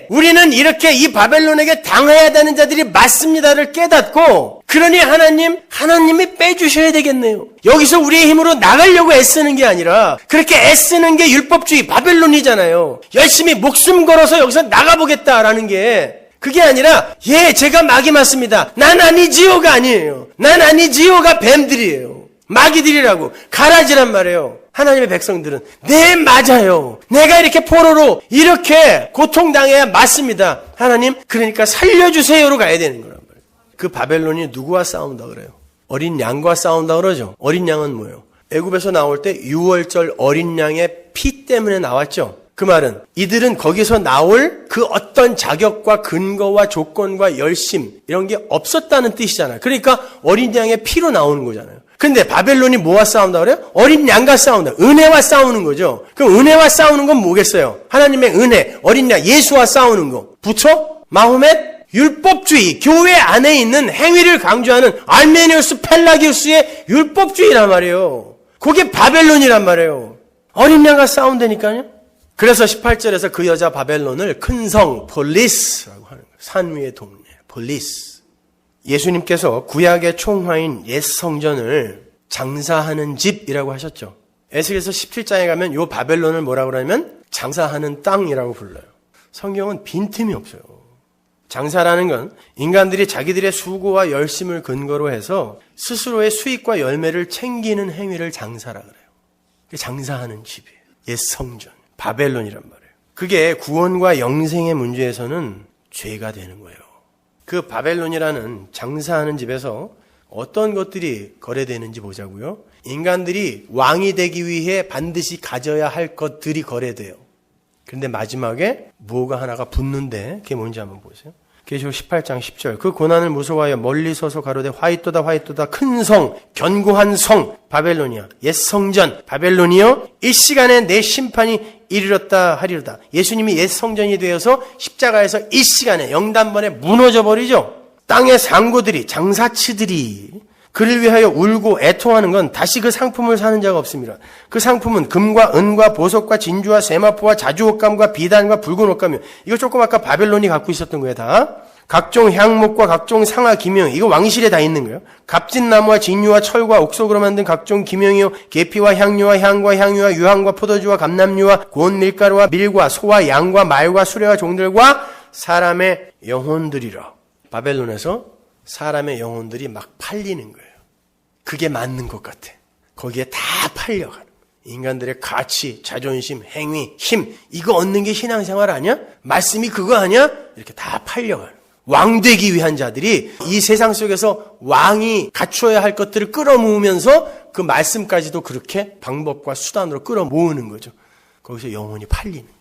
우리는 이렇게 이 바벨론에게 당해야 되는 자들이 맞습니다를 깨닫고, 그러니 하나님이 빼주셔야 되겠네요. 여기서 우리의 힘으로 나가려고 애쓰는 게 아니라 그렇게 애쓰는 게 율법주의 바벨론이잖아요. 열심히 목숨 걸어서 여기서 나가보겠다라는 게 그게 아니라 제가 마귀 맞습니다. 난 아니지요가 아니에요. 난 아니지요가 뱀들이에요. 마귀들이라고 가라지란 말이에요. 하나님의 백성들은 네 맞아요. 내가 이렇게 포로로 이렇게 고통당해야 맞습니다. 하나님 그러니까 살려주세요로 가야 되는 거란 말이에요. 그 바벨론이 누구와 싸운다 그래요? 어린 양과 싸운다 그러죠. 어린 양은 뭐예요? 애굽에서 나올 때 유월절 어린 양의 피 때문에 나왔죠. 그 말은 이들은 거기서 나올 그 어떤 자격과 근거와 조건과 열심 이런 게 없었다는 뜻이잖아요. 그러니까 어린 양의 피로 나오는 거잖아요. 근데 바벨론이 뭐와 싸운다 그래요? 어린 양과 싸운다. 은혜와 싸우는 거죠. 그럼 은혜와 싸우는 건 뭐겠어요? 하나님의 은혜, 어린 양, 예수와 싸우는 거. 부처? 마호멧? 율법주의, 교회 안에 있는 행위를 강조하는 알메니우스, 펠라기우스의 율법주의란 말이에요. 그게 바벨론이란 말이에요. 어린 양과 싸운다니까요. 그래서 18절에서 그 여자 바벨론을 큰 성, 폴리스라고 하는 거예요. 산 위의 동네, 폴리스. 예수님께서 구약의 총화인 옛 성전을 장사하는 집이라고 하셨죠. 에스겔서 17장에 가면 이 바벨론을 뭐라고 그러냐면 장사하는 땅이라고 불러요. 성경은 빈틈이 없어요. 장사라는 건 인간들이 자기들의 수고와 열심을 근거로 해서 스스로의 수익과 열매를 챙기는 행위를 장사라 그래요. 그게 장사하는 집이에요. 옛 성전, 바벨론이란 말이에요. 그게 구원과 영생의 문제에서는 죄가 되는 거예요. 그 바벨론이라는 장사하는 집에서 어떤 것들이 거래되는지 보자고요. 인간들이 왕이 되기 위해 반드시 가져야 할 것들이 거래돼요. 그런데 마지막에 뭐가 하나가 붙는데 그게 뭔지 한번 보세요. 계시록 18장 10절. 그 고난을 무서워하여 멀리 서서 가로되 화이토다 화이토다 큰 성 견고한 성 바벨론이야. 옛 성전 바벨론이여 이 시간에 내 심판이 이르렀다 하리로다. 예수님이 옛 성전이 되어서 십자가에서 이 시간에 영단번에 무너져 버리죠. 땅의 상고들이 장사치들이 그를 위하여 울고 애통하는 건 다시 그 상품을 사는 자가 없습니다. 그 상품은 금과 은과 보석과 진주와 세마포와 자주옷감과 비단과 붉은 옷감이요. 이거 조금 아까 바벨론이 갖고 있었던 거예요. 다. 각종 향목과 각종 상아 기명, 이거 왕실에 다 있는 거예요. 값진 나무와 진유와 철과 옥석으로 만든 각종 기명이요. 계피와 향료와 향과 향유와 유황과 포도주와 감람유와 고운 밀가루와 밀과 소와 양과 말과 수레와 종들과 사람의 영혼들이라. 바벨론에서 사람의 영혼들이 막 팔리는 거예요. 그게 맞는 것 같아. 거기에 다 팔려가는 거예요. 인간들의 가치, 자존심, 행위, 힘, 이거 얻는 게 신앙생활 아니야? 말씀이 그거 아니야? 이렇게 다 팔려가는 거예요. 왕 되기 위한 자들이 이 세상 속에서 왕이 갖춰야 할 것들을 끌어모으면서 그 말씀까지도 그렇게 방법과 수단으로 끌어모으는 거죠. 거기서 영혼이 팔리는 거예요.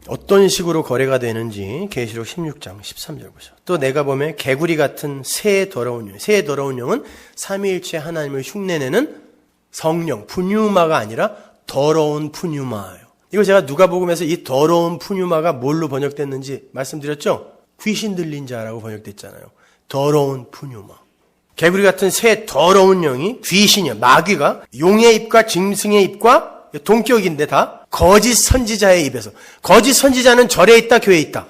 어떤 식으로 거래가 되는지 계시록 16장 13절 보죠. 또 내가 보면 개구리 같은 새 더러운 영. 새 더러운 영은 삼위일체 하나님을 흉내내는 성령, 푸뉴마가 아니라 더러운 푸뉴마예요. 이거 제가 누가복음에서 이 더러운 푸뉴마가 뭘로 번역됐는지 말씀드렸죠? 귀신 들린 자라고 번역됐잖아요. 더러운 푸뉴마. 개구리 같은 새 더러운 영이 귀신이야. 마귀가 용의 입과 짐승의 입과 동격인데 다 거짓 선지자의 입에서. 거짓 선지자는 절에 있다, 교회에 있다.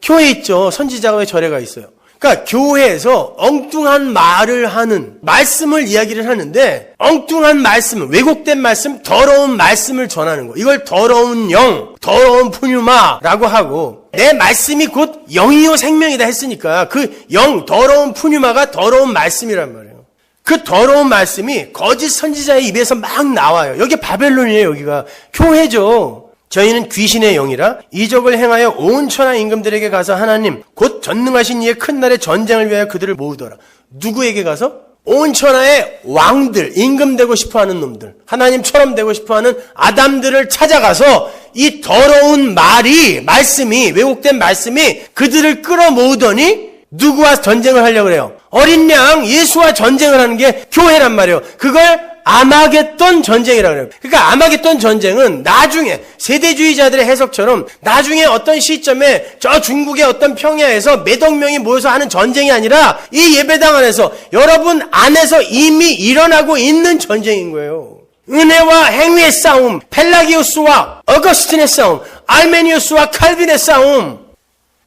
교회에 있죠. 선지자가 왜 절에 가 있어요? 그러니까 교회에서 엉뚱한 말을 하는, 말씀을 이야기를 하는데 엉뚱한 말씀, 왜곡된 말씀, 더러운 말씀을 전하는 거. 이걸 더러운 영, 더러운 푸뉴마라고 하고, 내 말씀이 곧 영이요 생명이다 했으니까 그 영, 더러운 푸뉴마가 더러운 말씀이란 말이에요. 그 더러운 말씀이 거짓 선지자의 입에서 막 나와요. 여기 바벨론이에요. 여기가 교회죠. 저희는 귀신의 영이라 이적을 행하여 온 천하 임금들에게 가서 하나님 곧 전능하신 이의 큰 날의 전쟁을 위하여 그들을 모으더라. 누구에게 가서? 온 천하의 왕들, 임금 되고 싶어하는 놈들, 하나님처럼 되고 싶어하는 아담들을 찾아가서 이 더러운 말씀이 왜곡된 말씀이 그들을 끌어모으더니 누구와 전쟁을 하려고 그래요? 어린 양 예수와 전쟁을 하는 게 교회란 말이에요. 그걸 아마겟돈 전쟁이라고 그래요. 그러니까 아마겟돈 전쟁은 나중에 세대주의자들의 해석처럼 나중에 어떤 시점에 저 중국의 어떤 평야에서 몇억 명이 모여서 하는 전쟁이 아니라 이 예배당 안에서 여러분 안에서 이미 일어나고 있는 전쟁인 거예요. 은혜와 행위의 싸움, 펠라기우스와 어거스틴의 싸움, 알메니우스와 칼빈의 싸움.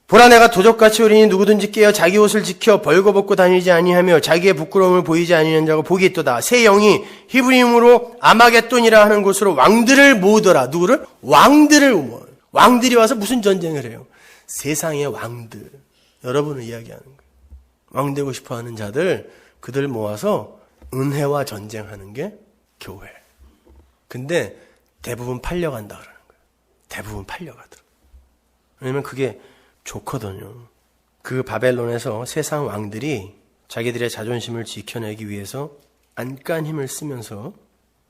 보라 내가 도적같이 오리니 누구든지 깨어 자기 옷을 지켜 벌거벗고 다니지 아니하며 자기의 부끄러움을 보이지 아니하는 자가 복이 있도다. 새 영이 히브리음으로 아마겟돈이라 하는 곳으로 왕들을 모으더라. 누구를? 왕들을 모아요. 왕들이 와서 무슨 전쟁을 해요? 세상의 왕들. 여러분을 이야기하는 거예요. 왕 되고 싶어하는 자들, 그들 모아서 은혜와 전쟁하는 게 교회. 근데 대부분 팔려간다 그러는 거예요. 대부분 팔려가더라고요. 왜냐면 그게 좋거든요. 그 바벨론에서 세상 왕들이 자기들의 자존심을 지켜내기 위해서 안간 힘을 쓰면서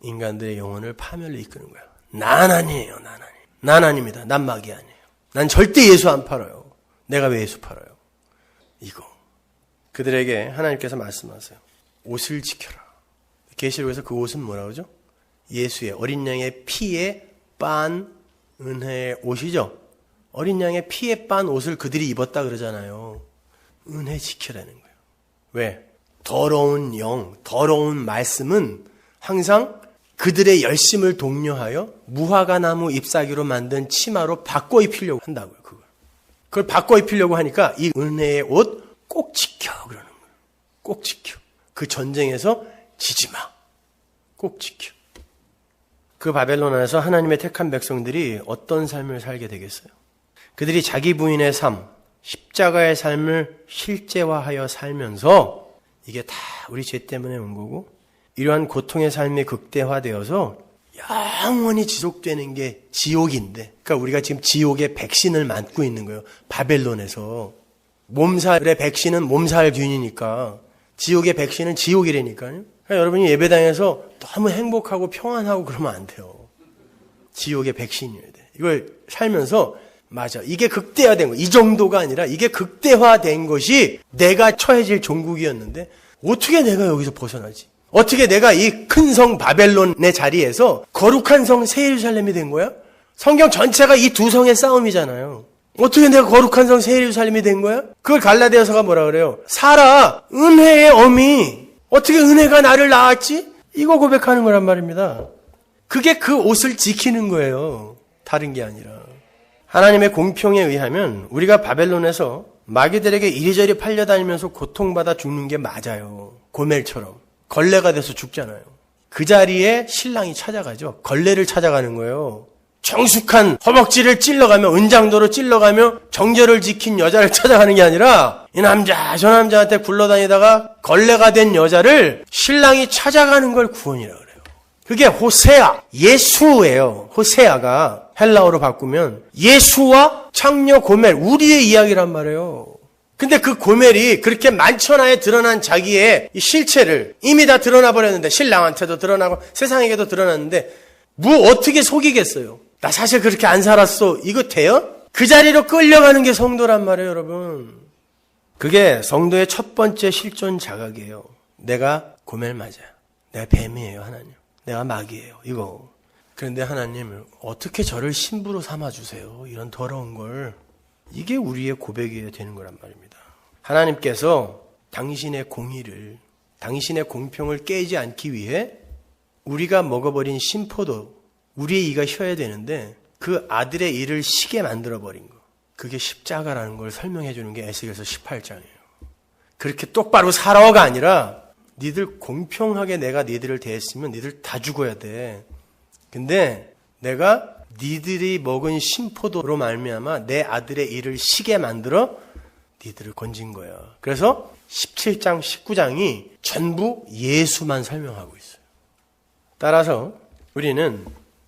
인간들의 영혼을 파멸로 이끄는 거야. 난 아니에요. 난 아닙니다. 난 마귀 아니에요. 난 절대 예수 안 팔아요. 내가 왜 예수 팔아요? 이거. 그들에게 하나님께서 말씀하세요. 옷을 지켜라. 계시록에서 그 옷은 뭐라고 하죠? 예수의 어린 양의 피에 빤 은혜의 옷이죠. 어린 양의 피에 빤 옷을 그들이 입었다 그러잖아요. 은혜 지키라는 거예요. 왜? 더러운 영, 더러운 말씀은 항상 그들의 열심을 독려하여 무화과 나무 잎사귀로 만든 치마로 바꿔 입히려고 한다고요. 그걸 바꿔 입히려고 하니까 이 은혜의 옷 꼭 지켜 그러는 거예요. 꼭 지켜. 그 전쟁에서 지지 마. 꼭 지켜. 그 바벨론 안에서 하나님의 택한 백성들이 어떤 삶을 살게 되겠어요? 그들이 자기 부인의 삶, 십자가의 삶을 실제화하여 살면서 이게 다 우리 죄 때문에 온 거고 이러한 고통의 삶이 극대화되어서 영원히 지속되는 게 지옥인데 그러니까 우리가 지금 지옥의 백신을 맞고 있는 거예요. 바벨론에서. 몸살의 백신은 몸살균이니까 지옥의 백신은 지옥이라니까요. 그러니까 여러분이 예배당에서 너무 행복하고 평안하고 그러면 안 돼요. 지옥의 백신이어야 돼. 이걸 살면서 맞아. 이게 극대화된 거. 이 정도가 아니라 이게 극대화된 것이 내가 처해질 종국이었는데 어떻게 내가 여기서 벗어나지? 어떻게 내가 이 큰 성 바벨론의 자리에서 거룩한 성 새 예루살렘이 된 거야? 성경 전체가 이 두 성의 싸움이잖아요. 어떻게 내가 거룩한 성 새 예루살렘이 된 거야? 그걸 갈라디아서가 뭐라 그래요? 사라 은혜의 어미. 어떻게 은혜가 나를 낳았지? 이거 고백하는 거란 말입니다. 그게 그 옷을 지키는 거예요. 다른 게 아니라. 하나님의 공평에 의하면 우리가 바벨론에서 마귀들에게 이리저리 팔려다니면서 고통받아 죽는 게 맞아요. 고멜처럼. 걸레가 돼서 죽잖아요. 그 자리에 신랑이 찾아가죠. 걸레를 찾아가는 거예요. 정숙한 허벅지를 찔러가며 은장도로 찔러가며 정절을 지킨 여자를 찾아가는 게 아니라 이 남자 저 남자한테 굴러다니다가 걸레가 된 여자를 신랑이 찾아가는 걸 구원이라고 그래요. 그게 호세아, 예수예요. 호세아가 헬라어로 바꾸면 예수와 창녀 고멜, 우리의 이야기란 말이에요. 근데 그 고멜이 그렇게 만천하에 드러난 자기의 실체를 이미 다 드러나 버렸는데 신랑한테도 드러나고 세상에게도 드러났는데 뭐 어떻게 속이겠어요? 나 사실 그렇게 안 살았어. 이거 돼요? 그 자리로 끌려가는 게 성도란 말이에요, 여러분. 그게 성도의 첫 번째 실존 자각이에요. 내가 고멜 맞아요. 내가 뱀이에요, 하나님. 내가 마귀예요, 이거. 그런데 하나님, 어떻게 저를 신부로 삼아주세요? 이런 더러운 걸. 이게 우리의 고백이어야 되는 거란 말입니다. 하나님께서 당신의 공의를, 당신의 공평을 깨지 않기 위해 우리가 먹어버린 신포도 우리의 이가 쉬어야 되는데 그 아들의 이를 시게 만들어버린 거. 그게 십자가라는 걸 설명해 주는 게 에스겔서 18장이에요. 그렇게 똑바로 살아가 아니라 니들 공평하게 내가 니들을 대했으면 니들 다 죽어야 돼. 근데 내가 니들이 먹은 신포도로 말미암아 내 아들의 이를 시게 만들어 니들을 건진 거야. 그래서 17장, 19장이 전부 예수만 설명하고 있어요. 따라서 우리는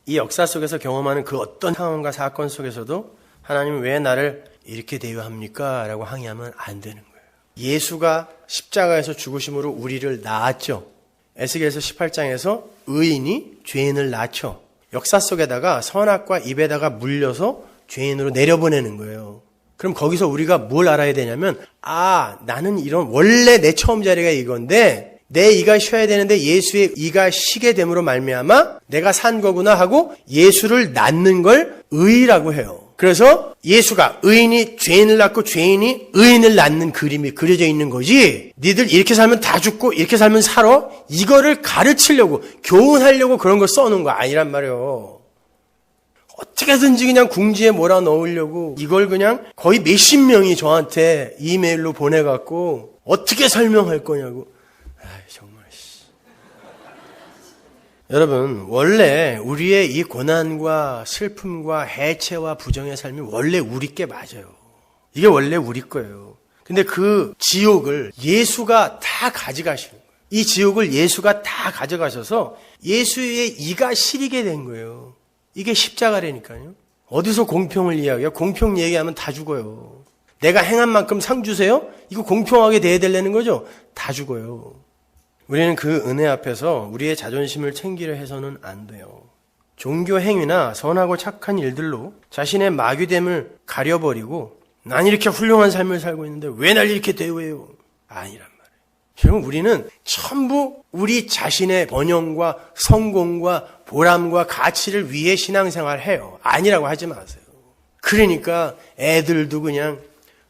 이 역사 속에서 경험하는 그 어떤 상황과 사건 속에서도 하나님은 왜 나를 이렇게 대우합니까? 라고 항의하면 안 되는 거예요. 예수가 십자가에서 죽으심으로 우리를 낳았죠. 에스겔서 18장에서 의인이 죄인을 낳죠. 역사 속에다가 선악과 입에다가 물려서 죄인으로 내려보내는 거예요. 그럼 거기서 우리가 뭘 알아야 되냐면 나는 이런 원래 내 처음 자리가 이건데 내 이가 쉬어야 되는데 예수의 이가 쉬게 됨으로 말미암아 내가 산 거구나 하고 예수를 낳는 걸 의라고 해요. 그래서 예수가 의인이 죄인을 낳고 죄인이 의인을 낳는 그림이 그려져 있는 거지 니들 이렇게 살면 다 죽고 이렇게 살면 살아? 이거를 가르치려고 교훈하려고 그런 걸 써놓은 거 아니란 말이에요. 어떻게든지 그냥 궁지에 몰아넣으려고 이걸 그냥 거의 몇십 명이 저한테 이메일로 보내갖고 어떻게 설명할 거냐고. 정말. 여러분, 원래 우리의 이 고난과 슬픔과 해체와 부정의 삶이 원래 우리께 맞아요. 이게 원래 우리 거예요. 근데 그 지옥을 예수가 다 가져가시는 거예요. 이 지옥을 예수가 다 가져가셔서 예수의 이가 시리게 된 거예요. 이게 십자가라니까요. 어디서 공평을 이야기해요? 공평 얘기하면 다 죽어요. 내가 행한 만큼 상 주세요? 이거 공평하게 돼야 되려는 거죠? 다 죽어요. 우리는 그 은혜 앞에서 우리의 자존심을 챙기려 해서는 안 돼요. 종교 행위나 선하고 착한 일들로 자신의 마귀됨을 가려버리고 난 이렇게 훌륭한 삶을 살고 있는데 왜 날 이렇게 대우해요? 아니란 말이에요. 여러분, 우리는 전부 우리 자신의 번영과 성공과 보람과 가치를 위해 신앙생활을 해요. 아니라고 하지 마세요. 그러니까 애들도 그냥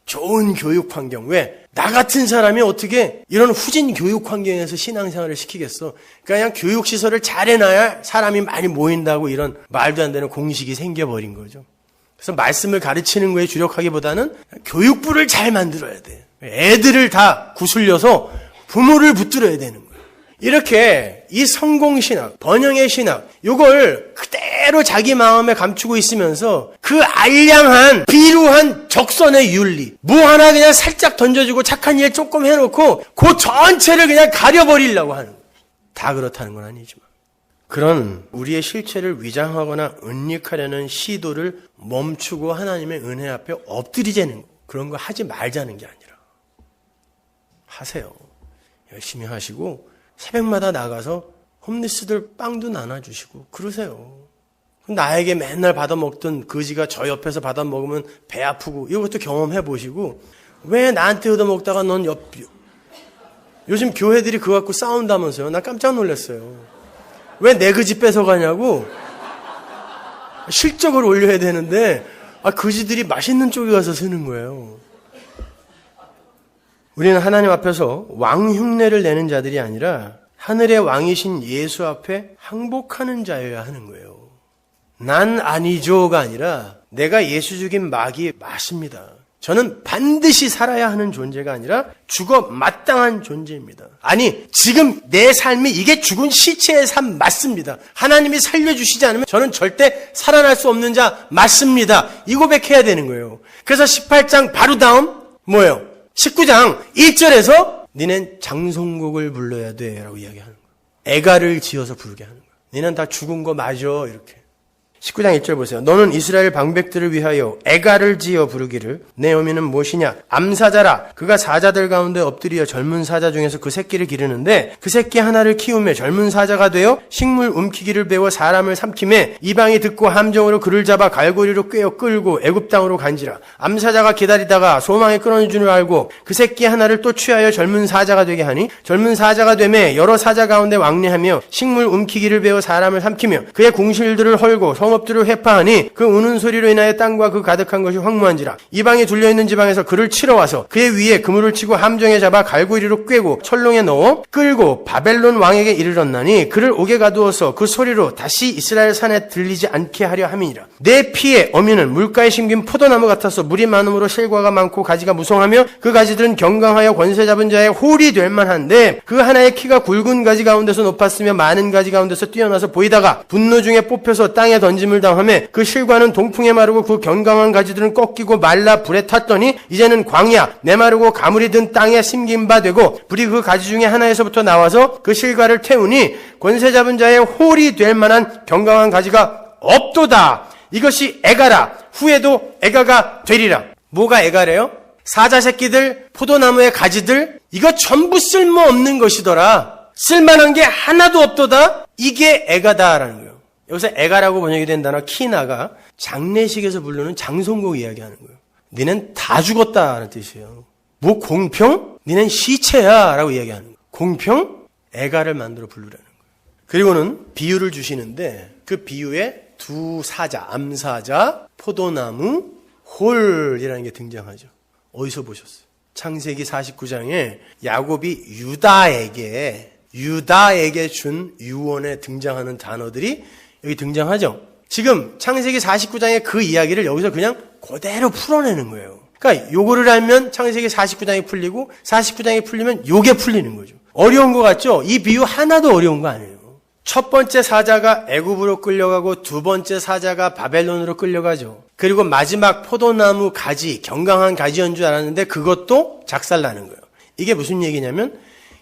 좋은 교육 환경, 왜? 나 같은 사람이 어떻게 이런 후진 교육 환경에서 신앙생활을 시키겠어? 그냥 교육시설을 잘 해놔야 사람이 많이 모인다고 이런 말도 안 되는 공식이 생겨버린 거죠. 그래서 말씀을 가르치는 거에 주력하기보다는 교육부를 잘 만들어야 돼. 애들을 다 구슬려서 부모를 붙들어야 되는 거예요. 이렇게 이 성공신학, 번영의 신학, 요걸 그대로 자기 마음에 감추고 있으면서 그 알량한 비루한 적선의 윤리, 뭐 하나 그냥 살짝 던져주고 착한 일 조금 해놓고 그 전체를 그냥 가려버리려고 하는 거예요. 다 그렇다는 건 아니지만. 그런 우리의 실체를 위장하거나 은닉하려는 시도를 멈추고 하나님의 은혜 앞에 엎드리자는, 그런 거 하지 말자는 게 아니라 하세요. 열심히 하시고 새벽마다 나가서 홈리스들 빵도 나눠주시고 그러세요. 나에게 맨날 받아먹던 거지가 저 옆에서 받아먹으면 배 아프고 이것도 경험해 보시고 왜 나한테 얻어먹다가 넌 요즘 교회들이 그거 갖고 싸운다면서요. 나 깜짝 놀랐어요. 왜 내 거지 뺏어가냐고. 실적을 올려야 되는데 거지들이 맛있는 쪽에 가서 쓰는 거예요. 우리는 하나님 앞에서 왕 흉내를 내는 자들이 아니라 하늘의 왕이신 예수 앞에 항복하는 자여야 하는 거예요. 난 아니죠가 아니라 내가 예수 죽인 마귀 맞습니다. 저는 반드시 살아야 하는 존재가 아니라 죽어 마땅한 존재입니다. 아니, 지금 내 삶이 이게 죽은 시체의 삶 맞습니다. 하나님이 살려주시지 않으면 저는 절대 살아날 수 없는 자 맞습니다. 이 고백해야 되는 거예요. 그래서 18장 바로 다음 뭐예요? 19장 1절에서 니넨 장송곡을 불러야 돼 라고 이야기하는 거예요. 애가를 지어서 부르게 하는 거예요. 니는 다 죽은 거 맞아 이렇게. 19장 1절 보세요. 너는 이스라엘 방백들을 위하여 애가를 지어 부르기를 내 어미는 무엇이냐? 암사자라. 그가 사자들 가운데 엎드려 젊은 사자 중에서 그 새끼를 기르는데 그 새끼 하나를 키우며 젊은 사자가 되어 식물 움키기를 배워 사람을 삼키매 이방이 듣고 함정으로 그를 잡아 갈고리로 꿰어 끌고 애굽 땅으로 간지라. 암사자가 기다리다가 소망에 끊어진 줄 알고 그 새끼 하나를 또 취하여 젊은 사자가 되게 하니 젊은 사자가 되매 여러 사자 가운데 왕래하며 식물 움키기를 배워 사람을 삼키며 그의 궁실들을 헐고 성읍들을 회파하니 그 우는 소리로 인하여 땅과 그 가득한 것이 황무한지라. 이방이 둘려있는 지방에서 그를 치러 와서 그의 위에 그물을 치고 함정에 잡아 갈고리로 꿰고 철롱에 넣어 끌고 바벨론 왕에게 이르렀나니 그를 옥에 가두어서 그 소리로 다시 이스라엘 산에 들리지 않게 하려 함이니라. 내 피의 어미는 물가에 심긴 포도나무 같아서 물이 많음으로 실과가 많고 가지가 무성하며 그 가지들은 경강하여 권세 잡은 자의 홀이 될 만한데 그 하나의 키가 굵은 가지 가운데서 높았으며 많은 가지 가운데서 뛰어나서 보이다가 분노 중에 뽑혀서 땅에 던짐을 당하며 그 실과는 동풍에 마르고 그 견강한 가지들은 꺾이고 말라 불에 탔더니 이제는 광야 메마르고 가물이 든 땅에 심긴 바 되고 불이 그 가지 중에 하나에서부터 나와서 그 실과를 태우니 권세 잡은 자의 홀이 될 만한 견강한 가지가 없도다. 이것이 애가라. 후에도 애가가 되리라. 뭐가 애가래요? 사자 새끼들, 포도나무의 가지들, 이거 전부 쓸모없는 것이더라. 쓸만한 게 하나도 없도다. 이게 애가다라는 거예요. 여기서 애가라고 번역이 된 단어 키나가 장례식에서 부르는 장송곡 이야기하는 거예요. 니넨 다 죽었다는 뜻이에요. 뭐 공평? 니넨 시체야 라고 이야기하는 거예요. 공평? 애가를 만들어 부르라는 거예요. 그리고는 비유를 주시는데 그 비유에 두 사자, 암사자, 포도나무, 홀이라는 게 등장하죠. 어디서 보셨어요? 창세기 49장에 야곱이 유다에게 준 유언에 등장하는 단어들이 여기 등장하죠. 지금 창세기 49장의 그 이야기를 여기서 그냥 그대로 풀어내는 거예요. 그러니까 요거를 알면 창세기 49장이 풀리고 49장이 풀리면 요게 풀리는 거죠. 어려운 거 같죠? 이 비유 하나도 어려운 거 아니에요. 첫 번째 사자가 애굽으로 끌려가고 두 번째 사자가 바벨론으로 끌려가죠. 그리고 마지막 포도나무 가지, 견강한 가지인 줄 알았는데 그것도 작살나는 거예요. 이게 무슨 얘기냐면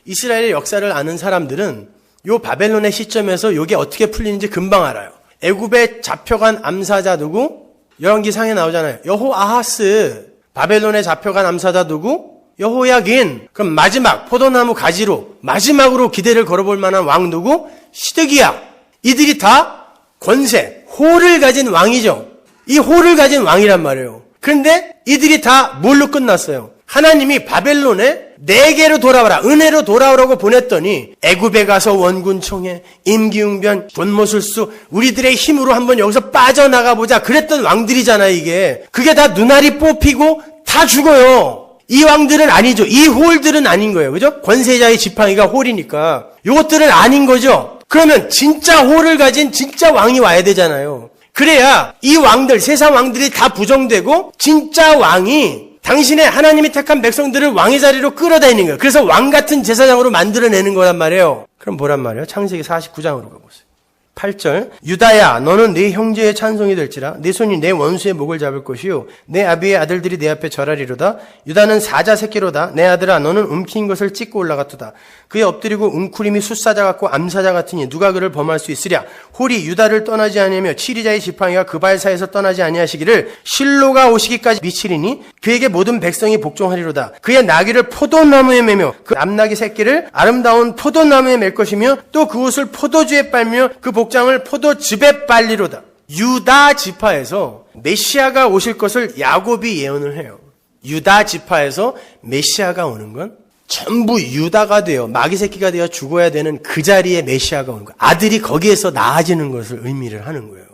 이스라엘의 역사를 아는 사람들은 요 바벨론의 시점에서 요게 어떻게 풀리는지 금방 알아요. 애굽에 잡혀간 암사자 누구? 열왕기상에 나오잖아요. 여호아하스. 바벨론에 잡혀간 암사자 누구? 여호야긴. 그럼 마지막 포도나무 가지로 마지막으로 기대를 걸어볼 만한 왕 누구? 시드기야. 이들이 다 권세, 홀을 가진 왕이죠. 이 홀을 가진 왕이란 말이에요. 그런데 이들이 다 뭘로 끝났어요? 하나님이 바벨론에 내게로 돌아와라, 은혜로 돌아오라고 보냈더니 애굽에 가서 원군 총회, 임기응변, 권모술수, 우리들의 힘으로 한번 여기서 빠져나가 보자 그랬던 왕들이잖아요. 이게 그게 다 눈알이 뽑히고 다 죽어요. 이 왕들은 아니죠. 이 홀들은 아닌 거예요. 그죠? 권세자의 지팡이가 홀이니까 요것들은 아닌 거죠. 그러면 진짜 홀을 가진 진짜 왕이 와야 되잖아요. 그래야 이 왕들, 세상 왕들이 다 부정되고 진짜 왕이 당신의 하나님이 택한 백성들을 왕의 자리로 끌어다니는 거예요. 그래서 왕 같은 제사장으로 만들어내는 거란 말이에요. 그럼 뭐란 말이에요? 창세기 49장으로 가보세요. 8절 유다야 너는 네 형제의 찬송이 될지라 네 손이 내 원수의 목을 잡을 것이요 내 아비의 아들들이 내 앞에 절하리로다. 유다는 사자 새끼로다. 내 아들아 너는 움킨 것을 찢고 올라갔도다. 그의 엎드리고 웅크림이 숫사자 같고 암사자 같으니 누가 그를 범할 수 있으랴. 홀이 유다를 떠나지 아니하며 치리자의 지팡이가 그 발사에서 떠나지 아니하시기를 실로가 오시기까지 미치리니 그에게 모든 백성이 복종하리로다. 그의 나귀를 포도나무에 매며 그 암나귀 새끼를 아름다운 포도나무에 맬 것이며 또 그 옷을 포도주에 빨며 그 복장을 포도즙에 빨리로다. 유다 지파에서 메시아가 오실 것을 야곱이 예언을 해요. 유다 지파에서 메시아가 오는 건 전부 유다가 되어 마귀 새끼가 되어 죽어야 되는 그 자리에 메시아가 오는 거예요. 아들이 거기에서 나아지는 것을 의미를 하는 거예요.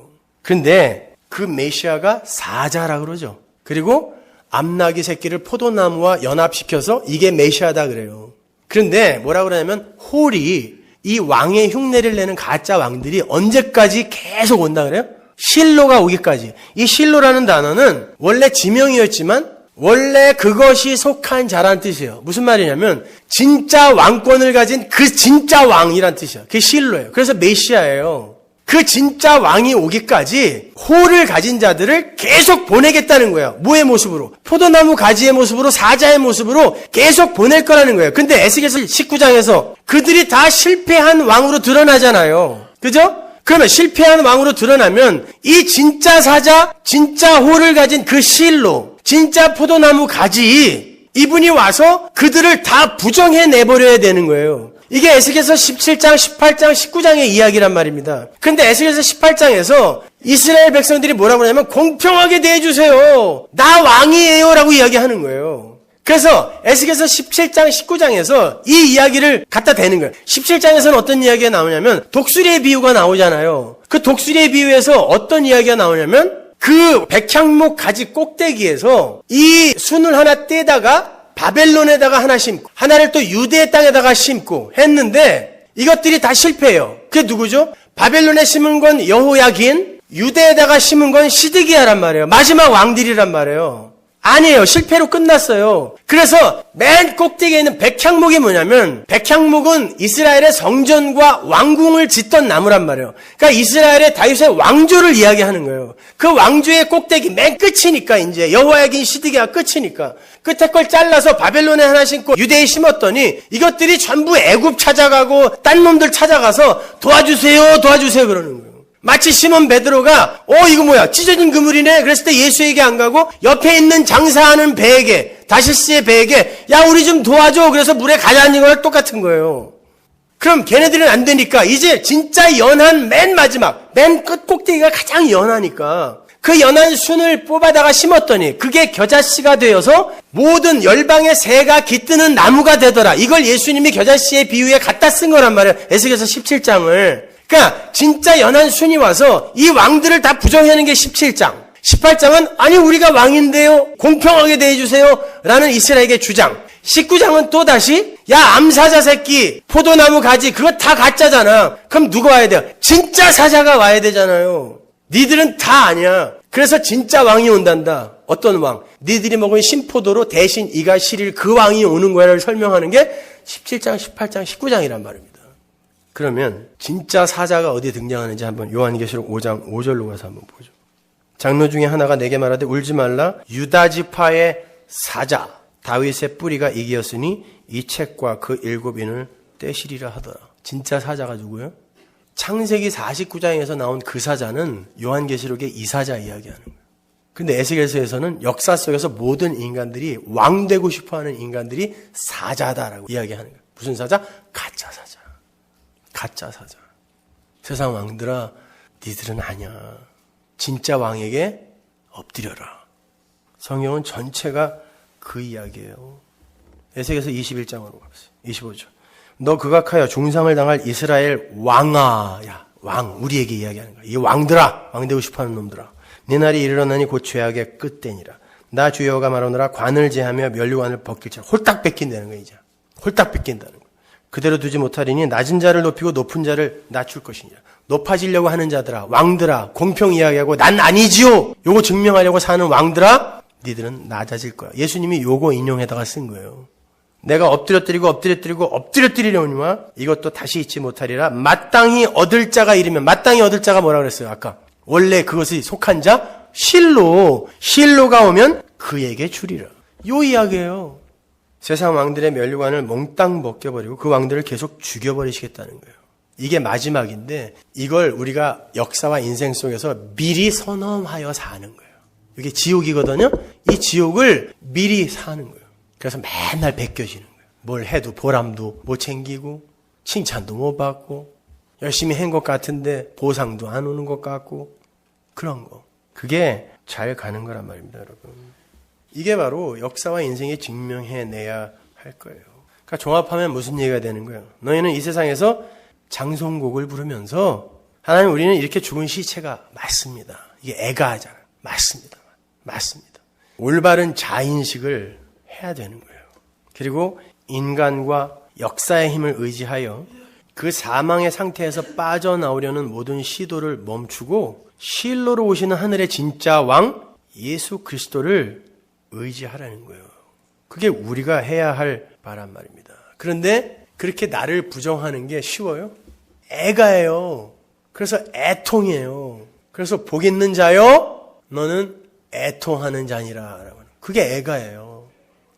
그런데 그 메시아가 사자라 그러죠. 그리고 암나귀 새끼를 포도나무와 연합시켜서 이게 메시아다 그래요. 그런데 뭐라 그러냐면 홀이 이 왕의 흉내를 내는 가짜 왕들이 언제까지 계속 온다 그래요? 실로가 오기까지. 이 실로라는 단어는 원래 지명이었지만 원래 그것이 속한 자란 뜻이에요. 무슨 말이냐면 진짜 왕권을 가진 그 진짜 왕이란 뜻이에요. 그게 실로예요. 그래서 메시아예요. 그 진짜 왕이 오기까지 홀을 가진 자들을 계속 보내겠다는 거예요. 뭐의 모습으로? 포도나무 가지의 모습으로, 사자의 모습으로 계속 보낼 거라는 거예요. 근데 에스겔서 19장에서 그들이 다 실패한 왕으로 드러나잖아요. 그죠? 그러면 실패한 왕으로 드러나면 이 진짜 사자, 진짜 홀을 가진 그 실로, 진짜 포도나무 가지, 이분이 와서 그들을 다 부정해 내버려야 되는 거예요. 이게 에스겔서 17장, 18장, 19장의 이야기란 말입니다. 근데 에스겔서 18장에서 이스라엘 백성들이 뭐라고 하냐면 공평하게 대해주세요. 나 왕이에요 라고 이야기하는 거예요. 그래서 에스겔서 17장, 19장에서 이 이야기를 갖다 대는 거예요. 17장에서는 어떤 이야기가 나오냐면 독수리의 비유가 나오잖아요. 그 독수리의 비유에서 어떤 이야기가 나오냐면 그 백향목 가지 꼭대기에서 이 순을 하나 떼다가 바벨론에다가 하나 심고 하나를 또 유대의 땅에다가 심고 했는데 이것들이 다 실패해요. 그게 누구죠? 바벨론에 심은 건 여호야긴, 유대에다가 심은 건 시드기야란 말이에요. 마지막 왕들이란 말이에요. 아니에요. 실패로 끝났어요. 그래서 맨 꼭대기에 있는 백향목이 뭐냐면 백향목은 이스라엘의 성전과 왕궁을 짓던 나무란 말이에요. 그러니까 이스라엘의 다윗의 왕조를 이야기하는 거예요. 그 왕조의 꼭대기 맨 끝이니까 이제 여호야긴 시드기야 끝이니까 끝에 걸 잘라서 바벨론에 하나 심고 유대에 심었더니 이것들이 전부 애굽 찾아가고 딴 놈들 찾아가서 도와주세요 그러는 거예요. 마치 시몬 베드로가 이거 뭐야 찢어진 그물이네 그랬을 때 예수에게 안 가고 옆에 있는 장사하는 배에게 다시스의 배에게 야 우리 좀 도와줘 그래서 물에 가자는 거랑 똑같은 거예요. 그럼 걔네들은 안 되니까 이제 진짜 연한 맨 마지막 맨 끝 꼭대기가 가장 연하니까 그 연한 순을 뽑아다가 심었더니 그게 겨자씨가 되어서 모든 열방의 새가 깃드는 나무가 되더라. 이걸 예수님이 겨자씨의 비유에 갖다 쓴 거란 말이에요. 에스겔서 17장을. 그러니까 진짜 연한 순이 와서 이 왕들을 다 부정하는 게 17장. 18장은 아니 우리가 왕인데요. 공평하게 대해주세요. 라는 이스라엘의 주장. 19장은 또다시 야 암사자 새끼 포도나무 가지 그거 다 가짜잖아. 그럼 누가 와야 돼요? 진짜 사자가 와야 되잖아요. 니들은 다 아니야. 그래서 진짜 왕이 온단다. 어떤 왕? 니들이 먹은 신포도로 대신 이가 시릴 그 왕이 오는 거야를 설명하는 게 17장, 18장, 19장이란 말입니다. 그러면 진짜 사자가 어디에 등장하는지 한번 요한계시록 5장 5절로 가서 한번 보죠. 장로 중에 하나가 내게 말하되 울지 말라 유다 지파의 사자 다윗의 뿌리가 이기었으니 이 책과 그 7인을 떼시리라 하더라. 진짜 사자가 누구예요? 창세기 49장에서 나온 그 사자는 요한계시록의 이 사자 이야기하는 거예요. 근데 에스겔서에서는 역사 속에서 모든 인간들이 왕 되고 싶어하는 인간들이 사자다라고 이야기하는 거예요. 무슨 사자? 가짜 사자. 가짜 사자. 세상 왕들아, 니들은 아니야. 진짜 왕에게 엎드려라. 성경은 전체가 그 이야기예요. 에스겔서 21장으로 갑시다. 25절. 너 극악하여 중상을 당할 이스라엘 왕아. 야, 왕. 우리에게 이야기하는 거야. 이 왕들아. 왕 되고 싶어하는 놈들아. 네 날이 이르러나니 곧 죄악의 끝되니라. 나 주여가 말하노라 관을 제하며 면류관을 벗길지라. 홀딱 뺏긴다는 거야 이제. 홀딱 뺏긴다는 거야. 그대로 두지 못하리니 낮은 자를 높이고 높은 자를 낮출 것이니라. 높아지려고 하는 자들아, 왕들아, 공평 이야기하고 난 아니지요. 요거 증명하려고 사는 왕들아, 니들은 낮아질 거야. 예수님이 요거 인용해다가 쓴 거예요. 내가 엎드려뜨리려니와 이것도 다시 잊지 못하리라. 마땅히 얻을 자가 이르면, 마땅히 얻을 자가 뭐라 그랬어요 아까? 원래 그것이 속한 자 실로가 오면 그에게 주리라. 요 이야기예요. 세상 왕들의 면류관을 몽땅 벗겨버리고 그 왕들을 계속 죽여버리시겠다는 거예요. 이게 마지막인데 이걸 우리가 역사와 인생 속에서 미리 선언하여 사는 거예요. 이게 지옥이거든요. 이 지옥을 미리 사는 거예요. 그래서 맨날 베껴지는 거예요. 뭘 해도 보람도 못 챙기고 칭찬도 못 받고 열심히 한 것 같은데 보상도 안 오는 것 같고 그런 거. 그게 잘 가는 거란 말입니다, 여러분. 이게 바로 역사와 인생에 증명해내야 할 거예요. 그러니까 종합하면 무슨 얘기가 되는 거예요? 너희는 이 세상에서 장송곡을 부르면서 하나님 우리는 이렇게 죽은 시체가 맞습니다. 이게 애가하잖아요. 맞습니다. 맞습니다. 올바른 자인식을 해야 되는 거예요. 그리고 인간과 역사의 힘을 의지하여 그 사망의 상태에서 빠져나오려는 모든 시도를 멈추고 실로로 오시는 하늘의 진짜 왕 예수 그리스도를 의지하라는 거예요. 그게 우리가 해야 할 바란 말입니다. 그런데 그렇게 나를 부정하는 게 쉬워요? 애가예요. 그래서 애통이에요. 그래서 복 있는 자요 너는 애통하는 자니라. 그게 애가예요.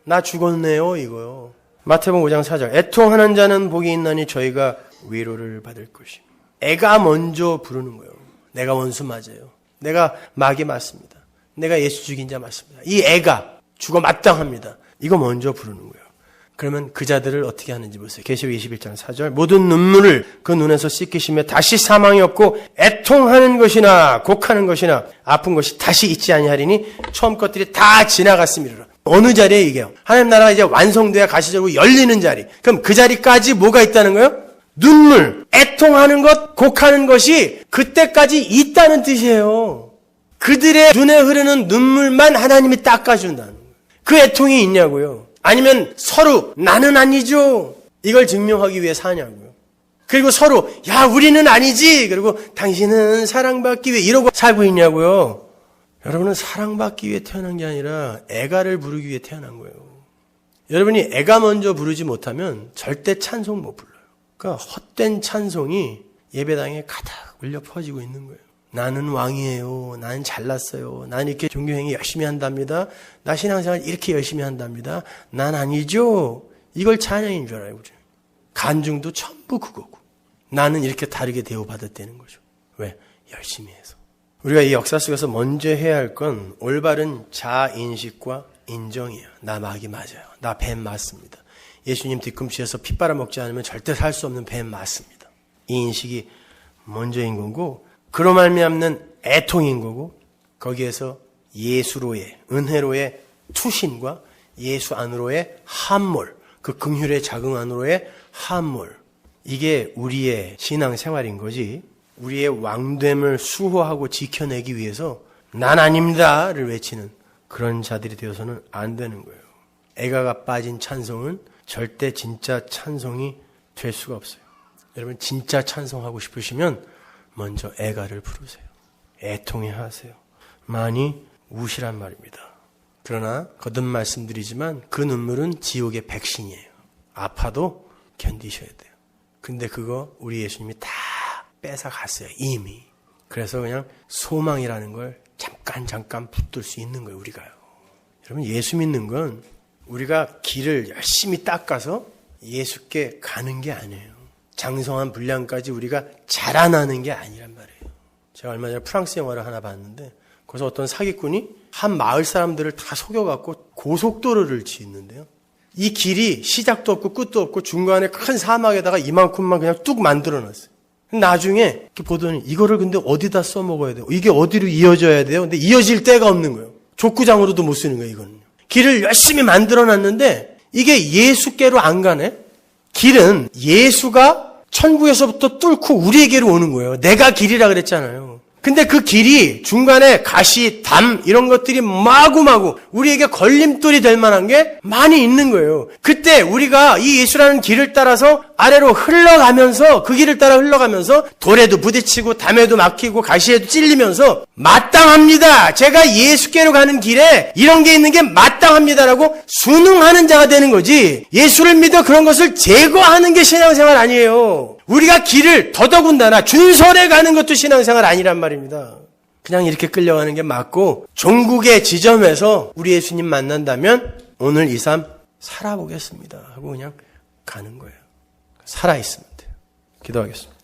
나 죽었네요 이거요. 마태복음 5장 4절 애통하는 자는 복이 있나니 저희가 위로를 받을 것이며. 애가 먼저 부르는 거예요. 내가 원수 맞아요. 내가 마귀 맞습니다. 내가 예수 죽인 자 맞습니다. 이 애가 죽어 마땅합니다. 이거 먼저 부르는 거예요. 그러면 그 자들을 어떻게 하는지 보세요. 계시록 21장 4절 모든 눈물을 그 눈에서 씻기시며 다시 사망이 없고 애통하는 것이나 곡하는 것이나 아픈 것이 다시 있지 아니하리니 처음 것들이 다 지나갔음이라. 어느 자리에 이게요? 하나님 나라가 이제 완성돼야 가시적으로 열리는 자리. 그럼 그 자리까지 뭐가 있다는 거예요? 눈물, 애통하는 것, 곡하는 것이 그때까지 있다는 뜻이에요. 그들의 눈에 흐르는 눈물만 하나님이 닦아준다는 거예요. 그 애통이 있냐고요. 아니면 서로 나는 아니죠. 이걸 증명하기 위해 사냐고요. 그리고 서로 야 우리는 아니지. 그리고 당신은 사랑받기 위해 이러고 살고 있냐고요. 여러분은 사랑받기 위해 태어난 게 아니라 애가를 부르기 위해 태어난 거예요. 여러분이 애가 먼저 부르지 못하면 절대 찬송 못 불러요. 그러니까 헛된 찬송이 예배당에 가득 울려 퍼지고 있는 거예요. 나는 왕이에요. 나는 잘났어요. 나는 이렇게 종교행위 열심히 한답니다. 나 신앙생활 이렇게 열심히 한답니다. 난 아니죠. 이걸 찬양인 줄 알아요. 간증도 전부 그거고. 나는 이렇게 다르게 대우받았다는 거죠. 왜? 열심히 해서. 우리가 이 역사 속에서 먼저 해야 할 건 올바른 자인식과 인정이에요. 나 마귀 맞아요. 나 뱀 맞습니다. 예수님 뒤꿈치에서 피 빨아먹지 않으면 절대 살 수 없는 뱀 맞습니다. 이 인식이 먼저인 거고 그로 말미암는 애통인 거고 거기에서 예수로의 은혜로의 투신과 예수 안으로의 함몰 그 긍휼의 자긍 안으로의 함몰 이게 우리의 신앙생활인 거지 우리의 왕됨을 수호하고 지켜내기 위해서 난 아닙니다를 외치는 그런 자들이 되어서는 안 되는 거예요. 애가가 빠진 찬송은 절대 진짜 찬송이 될 수가 없어요. 여러분 진짜 찬송하고 싶으시면 먼저 애가를 부르세요. 애통해 하세요. 많이 우시란 말입니다. 그러나 거듭 말씀드리지만 그 눈물은 지옥의 백신이에요. 아파도 견디셔야 돼요. 근데 그거 우리 예수님이 다 뺏어갔어요. 이미. 그래서 그냥 소망이라는 걸 잠깐 붙들 수 있는 거예요. 우리가요. 여러분 예수 믿는 건 우리가 길을 열심히 닦아서 예수께 가는 게 아니에요. 장성한 분량까지 우리가 자라나는 게 아니란 말이에요. 제가 얼마 전에 프랑스 영화를 하나 봤는데 거기서 어떤 사기꾼이 한 마을 사람들을 다 속여갖고 고속도로를 짓는데요. 이 길이 시작도 없고 끝도 없고 중간에 큰 사막에다가 이만큼만 그냥 뚝 만들어놨어요. 나중에 이렇게 보더니 이거를 근데 어디다 써먹어야 돼요? 이게 어디로 이어져야 돼요? 근데 이어질 데가 없는 거예요. 족구장으로도 못 쓰는 거예요. 이거는요. 길을 열심히 만들어놨는데 이게 예수께로 안 가네? 길은 예수가 천국에서부터 뚫고 우리에게로 오는 거예요. 내가 길이라 그랬잖아요. 근데 그 길이 중간에 가시, 담 이런 것들이 마구마구 우리에게 걸림돌이 될 만한 게 많이 있는 거예요. 그때 우리가 이 예수라는 길을 따라서 아래로 흘러가면서 그 길을 따라 흘러가면서 돌에도 부딪히고 담에도 막히고 가시에도 찔리면서 마땅합니다. 제가 예수께로 가는 길에 이런 게 있는 게 마땅합니다라고 순응하는 자가 되는 거지. 예수를 믿어 그런 것을 제거하는 게 신앙생활 아니에요. 우리가 길을 더더군다나 준설에 가는 것도 신앙생활 아니란 말입니다. 그냥 이렇게 끌려가는 게 맞고 종국의 지점에서 우리 예수님 만난다면 오늘 이 삶 살아보겠습니다 하고 그냥 가는 거예요. 살아있으면 돼요. 기도하겠습니다.